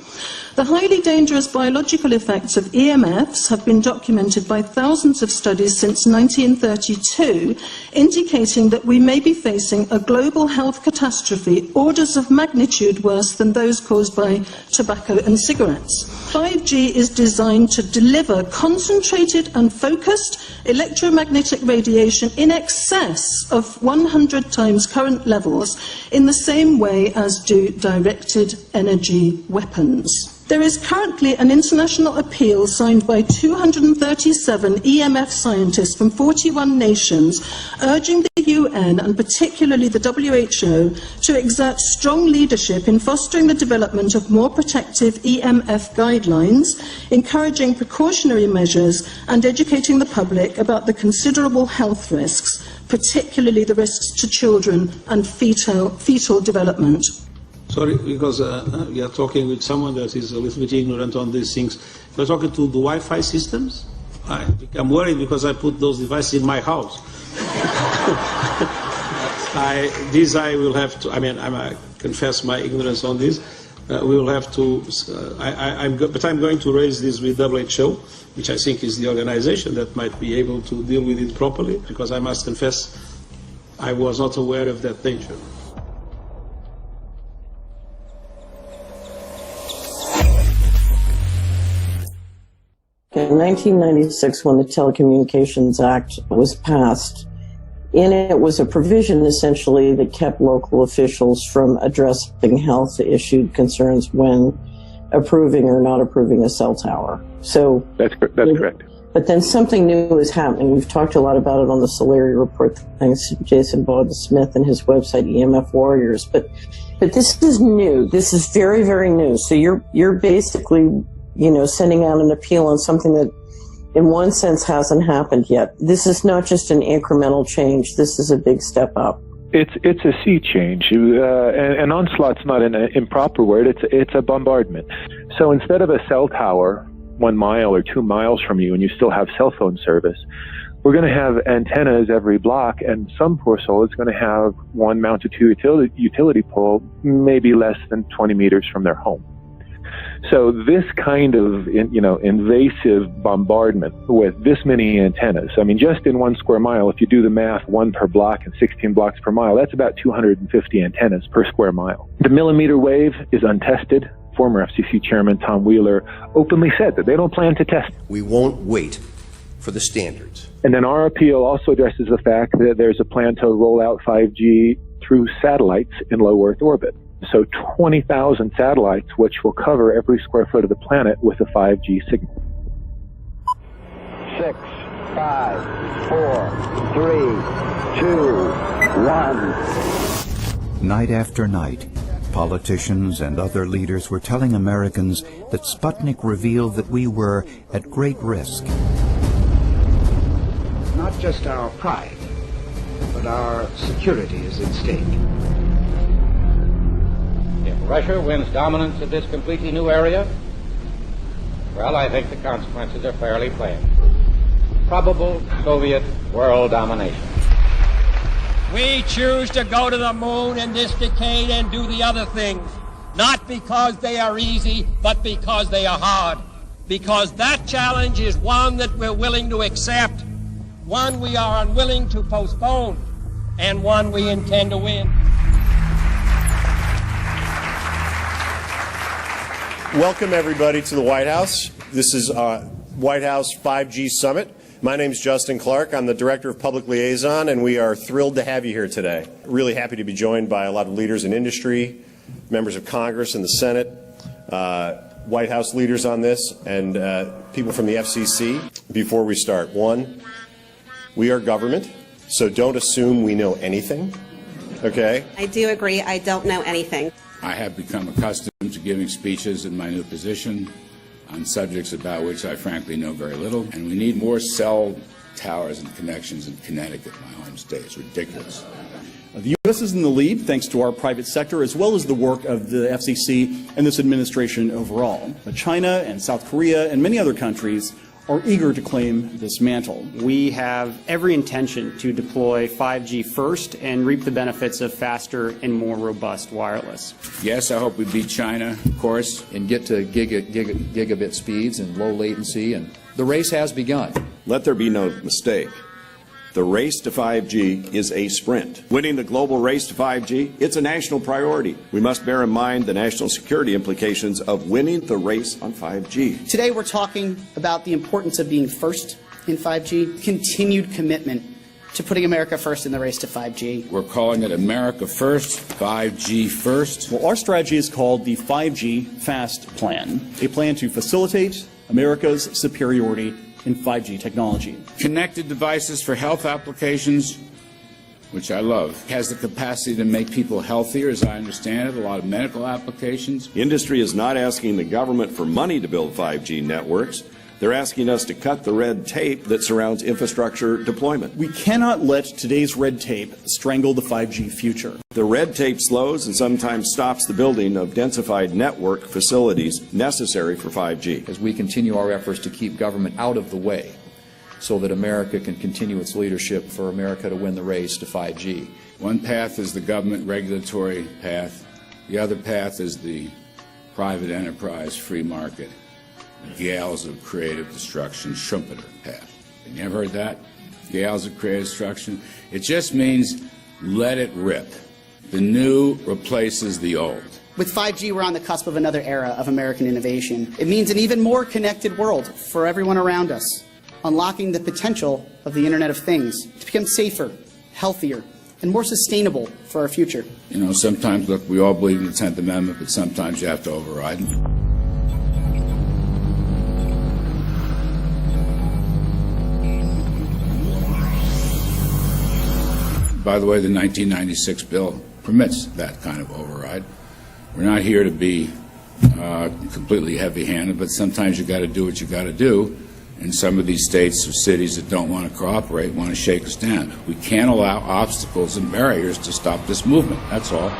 The highly dangerous biological effects of EMFs have been documented by thousands of studies since 1932, indicating that we may be facing a global health catastrophe orders of magnitude worse than those caused by tobacco and cigarettes. 5G is designed to deliver concentrated and focused electromagnetic radiation in excess of 100 times current levels in the same way as do directed energy weapons. There is currently an international appeal signed by 237 EMF scientists from 41 nations urging the UN and particularly the WHO to exert strong leadership in fostering the development of more protective EMF guidelines, encouraging precautionary measures and educating the public about the considerable health risks, particularly the risks to children and fetal development. Sorry, because we are talking with someone that is a little bit ignorant on these things. We're talking to the Wi-Fi systems. I become worried because I put those devices in my house. I will have to. I mean, I confess my ignorance on this. We will have to. But I'm going to raise this with WHO, which I think is the organization that might be able to deal with it properly. Because I must confess, I was not aware of that danger. In 1996, when the Telecommunications Act was passed, in it was a provision essentially that kept local officials from addressing health issue concerns when approving or not approving a cell tower. So that's correct. But then something new is happening. We've talked a lot about it on the Solari report, thanks to Jason Bogdan-Smith and his website EMF Warriors. But this is new. This is very, very new. So you're basically, sending out an appeal on something that in one sense hasn't happened yet. This is not just an incremental change. This is a big step up. It's a sea change. An onslaught's not an improper word. It's a bombardment. So instead of a cell tower 1 mile or 2 miles from you and you still have cell phone service, we're going to have antennas every block, and some poor soul is going to have one mounted to a utility pole, maybe less than 20 meters from their home. So this kind of, invasive bombardment with this many antennas, I mean, just in 1 square mile, if you do the math, 1 per block and 16 blocks per mile, that's about 250 antennas per square mile. The millimeter wave is untested. Former FCC Chairman Tom Wheeler openly said that they don't plan to test. We won't wait for the standards. And then our appeal also addresses the fact that there's a plan to roll out 5G through satellites in low Earth orbit. So 20,000 satellites, which will cover every square foot of the planet with a 5G signal. 6, 5, 4, 3, 2, 1. Night after night, politicians and other leaders were telling Americans that Sputnik revealed that we were at great risk. Not just our pride, but our security is at stake. If Russia wins dominance of this completely new area, well, I think the consequences are fairly plain. Probable Soviet world domination. We choose to go to the moon in this decade and do the other things, not because they are easy, but because they are hard. Because that challenge is one that we're willing to accept, one we are unwilling to postpone, and one we intend to win. Welcome, everybody, to the White House. This is White House 5G Summit. My name is Justin Clark. I'm the Director of Public Liaison, and we are thrilled to have you here today. Really happy to be joined by a lot of leaders in industry, members of Congress and the Senate, White House leaders on this, and people from the FCC. Before we start, one, we are government, so don't assume we know anything, okay? I do agree. I don't know anything. I have become accustomed to giving speeches in my new position on subjects about which I frankly know very little, and we need more cell towers and connections in Connecticut, my home state. It's ridiculous. The U.S. is in the lead thanks to our private sector as well as the work of the FCC and this administration overall. But China and South Korea and many other countries are eager to claim this mantle. We have every intention to deploy 5G first and reap the benefits of faster and more robust wireless. Yes, I hope we beat China, of course. And get to gigabit speeds and low latency, and the race has begun. Let there be no mistake. The race to 5G is a sprint. Winning the global race to 5G, it's a national priority. We must bear in mind the national security implications of winning the race on 5G. Today we're talking about the importance of being first in 5G, continued commitment to putting America first in the race to 5G. We're calling it America First, 5G First. Well, our strategy is called the 5G FAST Plan, a plan to facilitate America's superiority in 5G technology. Connected devices for health applications, which I love, has the capacity to make people healthier, as I understand it, a lot of medical applications. Industry is not asking the government for money to build 5G networks. They're asking us to cut the red tape that surrounds infrastructure deployment. We cannot let today's red tape strangle the 5G future. The red tape slows and sometimes stops the building of densified network facilities necessary for 5G. As we continue our efforts to keep government out of the way so that America can continue its leadership for America to win the race to 5G. One path is the government regulatory path. The other path is the private enterprise free market. Gales of creative destruction, Schumpeter path. Have you ever heard that? Gales of creative destruction. It just means let it rip. The new replaces the old. With 5G, we're on the cusp of another era of American innovation. It means an even more connected world for everyone around us, unlocking the potential of the Internet of Things to become safer, healthier, and more sustainable for our future. You know, sometimes, look, we all believe in the 10th Amendment, but sometimes you have to override it. By the way, the 1996 bill permits that kind of override. We're not here to be completely heavy-handed, but sometimes you got to do what you got to do. And some of these states or cities that don't want to cooperate want to shake us down. We can't allow obstacles and barriers to stop this movement. That's all.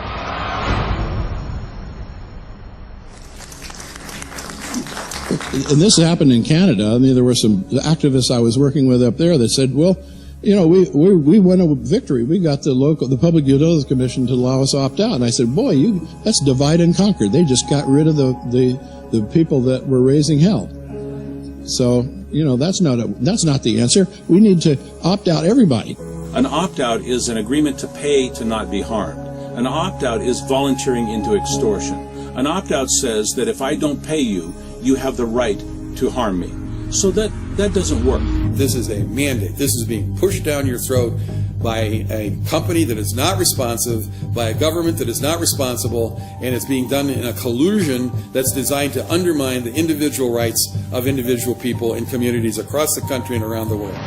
And this happened in Canada. I mean, there were some activists I was working with up there that said, well, you know, we won a victory. We got the Public Utilities Commission to allow us to opt out. And I said, boy, that's divide and conquer. They just got rid of the people that were raising hell. So, you know, that's not the answer. We need to opt out everybody. An opt-out is an agreement to pay to not be harmed. An opt-out is volunteering into extortion. An opt-out says that if I don't pay you, you have the right to harm me. So that doesn't work. This is a mandate. This is being pushed down your throat by a company that is not responsive, by a government that is not responsible, and it's being done in a collusion that's designed to undermine the individual rights of individual people in communities across the country and around the world.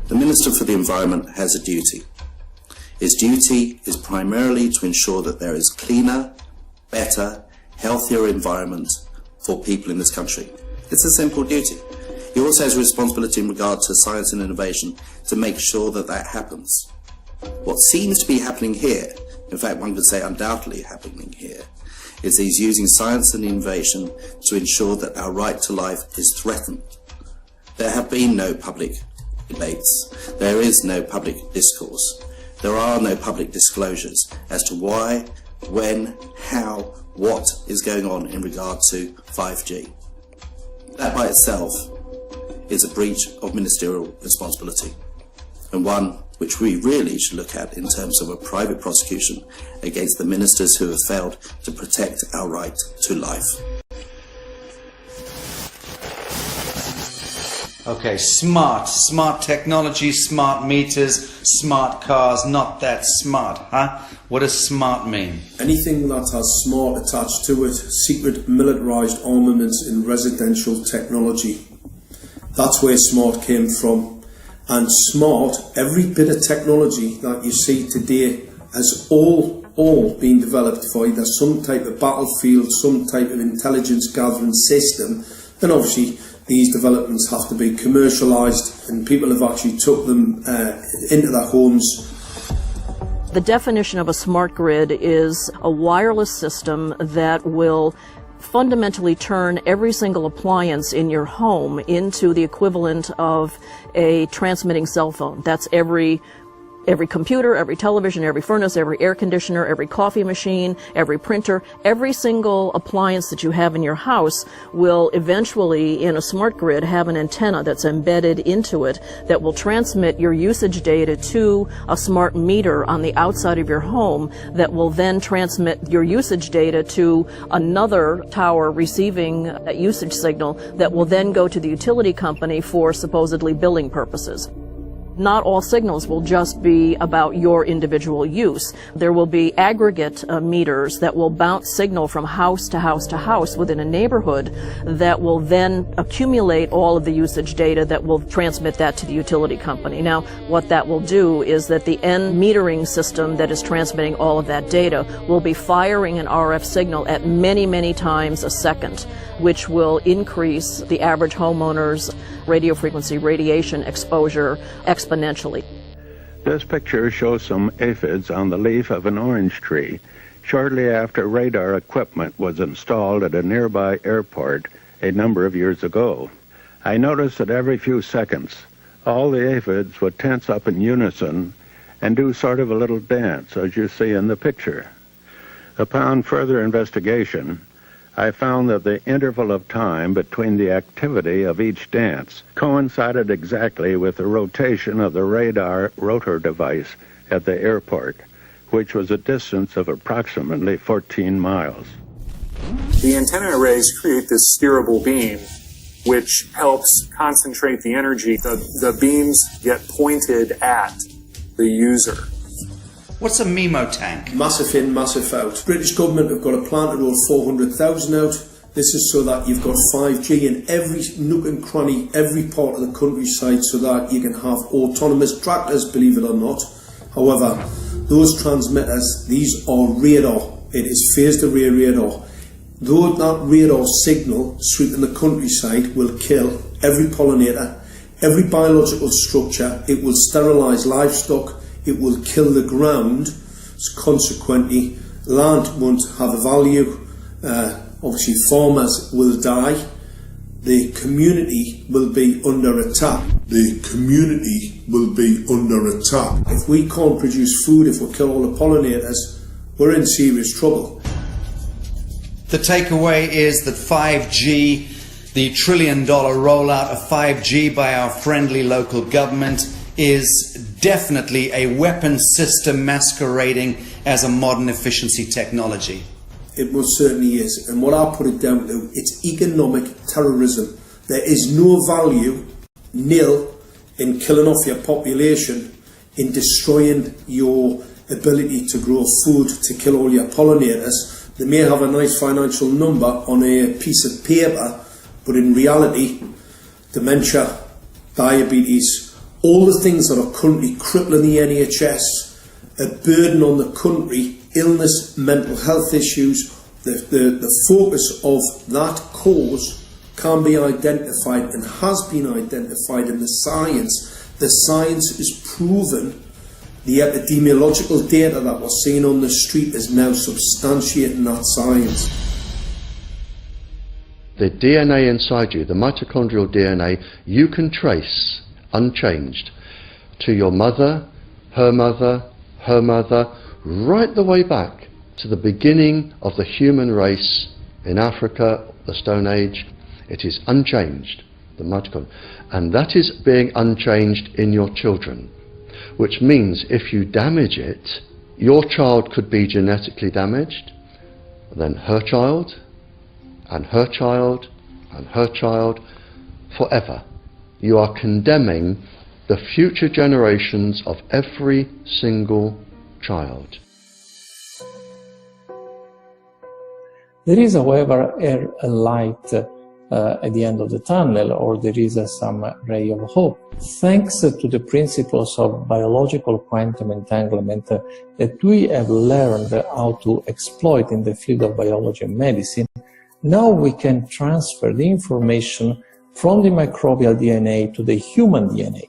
The Minister for the Environment has a duty. His duty is primarily to ensure that there is cleaner, better, healthier environment for people in this country. It's a simple duty. He also has a responsibility in regard to science and innovation to make sure that that happens. What seems to be happening here, in fact one could say undoubtedly happening here, is he's using science and innovation to ensure that our right to life is threatened. There have been no public debates. There is no public discourse. There are no public disclosures as to why, when, how, what is going on in regard to 5G. That by itself is a breach of ministerial responsibility, and one which we really should look at in terms of a private prosecution against the ministers who have failed to protect our right to life. Okay, smart technology, smart meters, smart cars, not that smart, huh? What does smart mean? Anything that has smart attached to it, secret militarised armaments in residential technology. That's where smart came from. And smart, every bit of technology that you see today has all been developed for either some type of battlefield, some type of intelligence gathering system, and obviously these developments have to be commercialised, and people have actually took them into their homes. The definition of a smart grid is a wireless system that will fundamentally turn every single appliance in your home into the equivalent of a transmitting cell phone. That's every computer, every television, every furnace, every air conditioner, every coffee machine, every printer, every single appliance that you have in your house will eventually, in a smart grid, have an antenna that's embedded into it that will transmit your usage data to a smart meter on the outside of your home that will then transmit your usage data to another tower receiving that usage signal that will then go to the utility company for supposedly billing purposes. Not all signals will just be about your individual use. There will be aggregate meters that will bounce signal from house to house to house within a neighborhood that will then accumulate all of the usage data that will transmit that to the utility company. Now, what that will do is that the end metering system that is transmitting all of that data will be firing an RF signal at many, many times a second, which will increase the average homeowner's radio frequency radiation exposure exponentially. This picture shows some aphids on the leaf of an orange tree shortly after radar equipment was installed at a nearby airport a number of years ago. I noticed that every few seconds all the aphids would tense up in unison and do sort of a little dance, as you see in the picture. Upon further investigation, I found that the interval of time between the activity of each dance coincided exactly with the rotation of the radar rotor device at the airport, which was a distance of approximately 14 miles. The antenna arrays create this steerable beam, which helps concentrate the energy. The beams get pointed at the user. What's a MIMO tank? Massive in, massive out. British government have got a plan to roll 400,000 out. This is so that you've got 5G in every nook and cranny, every part of the countryside, so that you can have autonomous tractors, believe it or not. However, those transmitters, these are radar. It is phased array radar. Though that radar signal sweeping the countryside will kill every pollinator, every biological structure, it will sterilise livestock, it will kill the ground, so consequently land won't have a value, Obviously farmers will die. The community will be under attack. The community will be under attack. If we can't produce food, if we kill all the pollinators, we're in serious trouble. The takeaway is that 5G, the $1 trillion rollout of 5G by our friendly local government, is definitely a weapon system masquerading as a modern efficiency technology. It most certainly is, and what I put it down to, it's economic terrorism. There is no value, nil, in killing off your population, in destroying your ability to grow food, to kill all your pollinators. They may have a nice financial number on a piece of paper, but in reality, dementia, diabetes, all the things that are currently crippling the NHS, a burden on the country, illness, mental health issues, the focus of that cause can be identified and has been identified in the science. The science is proven. The epidemiological data that we're seeing on the street is now substantiating that science. The DNA inside you, the mitochondrial DNA, you can trace unchanged to your mother, her mother, her mother, right the way back to the beginning of the human race in Africa, the Stone Age. It is unchanged, the mitochondria, and that is being unchanged in your children, which means if you damage it, your child could be genetically damaged, then her child, and her child, and her child, forever. You are condemning the future generations of every single child. There is, however, a light at the end of the tunnel, or there is some ray of hope. Thanks to the principles of biological quantum entanglement that we have learned how to exploit in the field of biology and medicine, now we can transfer the information from the microbial DNA to the human DNA.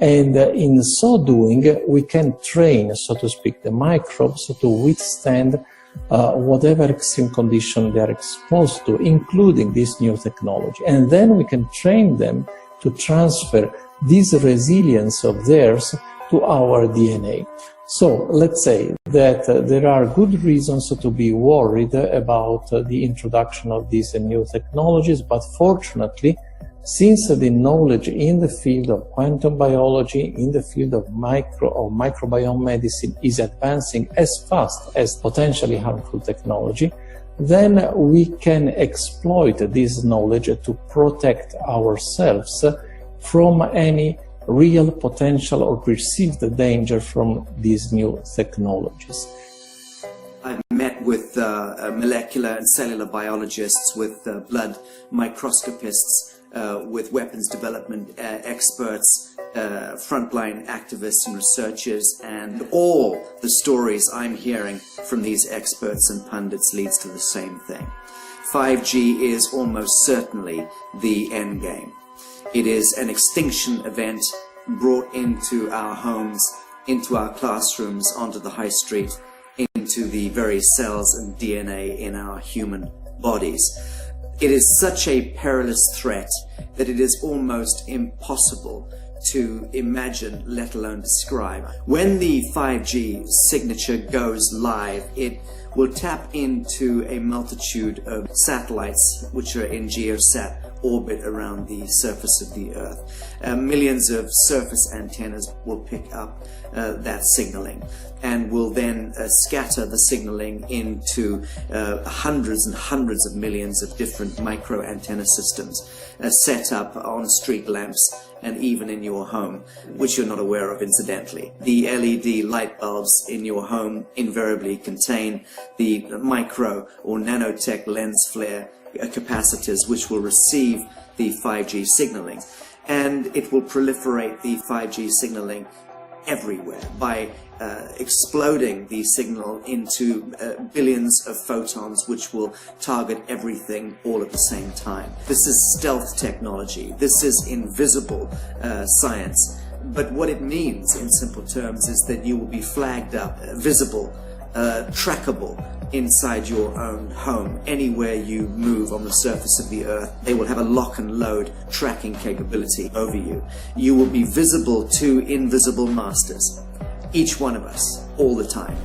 And in so doing, we can train, so to speak, the microbes to withstand whatever extreme condition they are exposed to, including this new technology. And then we can train them to transfer this resilience of theirs to our DNA. So let's say that there are good reasons to be worried about the introduction of these new technologies, but fortunately, since the knowledge in the field of quantum biology, in the field of microbiome medicine is advancing as fast as potentially harmful technology, then we can exploit this knowledge to protect ourselves from any real potential or perceived danger from these new technologies. I've met with molecular and cellular biologists, with blood microscopists, with weapons development experts, frontline activists and researchers, and all the stories I'm hearing from these experts and pundits leads to the same thing. 5G is almost certainly the end game. It is an extinction event brought into our homes, into our classrooms, onto the high street, into the very cells and DNA in our human bodies. It is such a perilous threat that it is almost impossible to imagine, let alone describe. When the 5G signature goes live, it will tap into a multitude of satellites which are in geosat orbit around the surface of the Earth. Millions of surface antennas will pick up that signaling and will then scatter the signaling into hundreds and hundreds of millions of different micro antenna systems set up on street lamps and even in your home, which you're not aware of incidentally. The LED light bulbs in your home invariably contain the micro or nanotech lens flare capacitors which will receive the 5G signaling, and it will proliferate the 5G signaling everywhere by exploding the signal into billions of photons which will target everything all at the same time. This is stealth technology. This is invisible science. But what it means in simple terms is that you will be flagged up, visible trackable inside your own home. Anywhere you move on the surface of the earth, they will have a lock and load tracking capability over you. You will be visible to invisible masters, each one of us, all the time.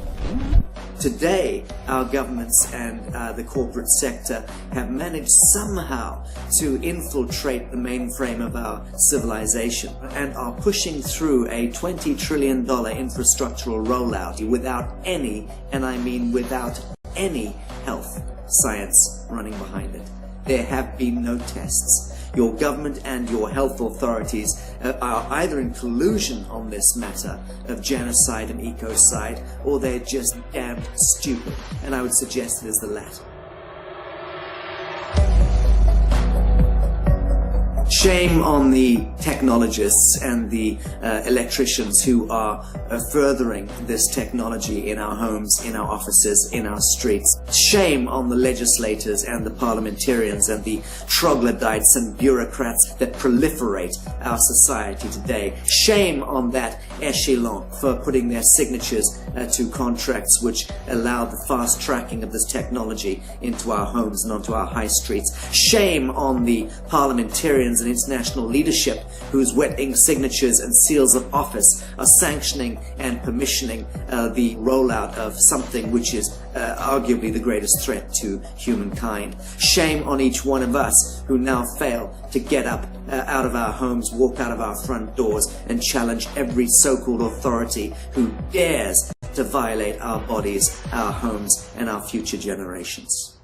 Today, our governments and the corporate sector have managed somehow to infiltrate the mainframe of our civilization and are pushing through a $20 trillion infrastructural rollout without any, and I mean without any, health science running behind it. There have been no tests. Your government and your health authorities are either in collusion on this matter of genocide and ecocide, or they're just damned stupid. And I would suggest it is the latter. Shame on the technologists and the electricians who are furthering this technology in our homes, in our offices, in our streets. Shame on the legislators and the parliamentarians and the troglodytes and bureaucrats that proliferate our society today. Shame on that echelon for putting their signatures to contracts which allow the fast tracking of this technology into our homes and onto our high streets. Shame on the parliamentarians and international leadership whose wet ink signatures and seals of office are sanctioning and permissioning the rollout of something which is arguably the greatest threat to humankind. Shame on each one of us who now fail to get up out of our homes, walk out of our front doors, and challenge every so-called authority who dares to violate our bodies, our homes, and our future generations.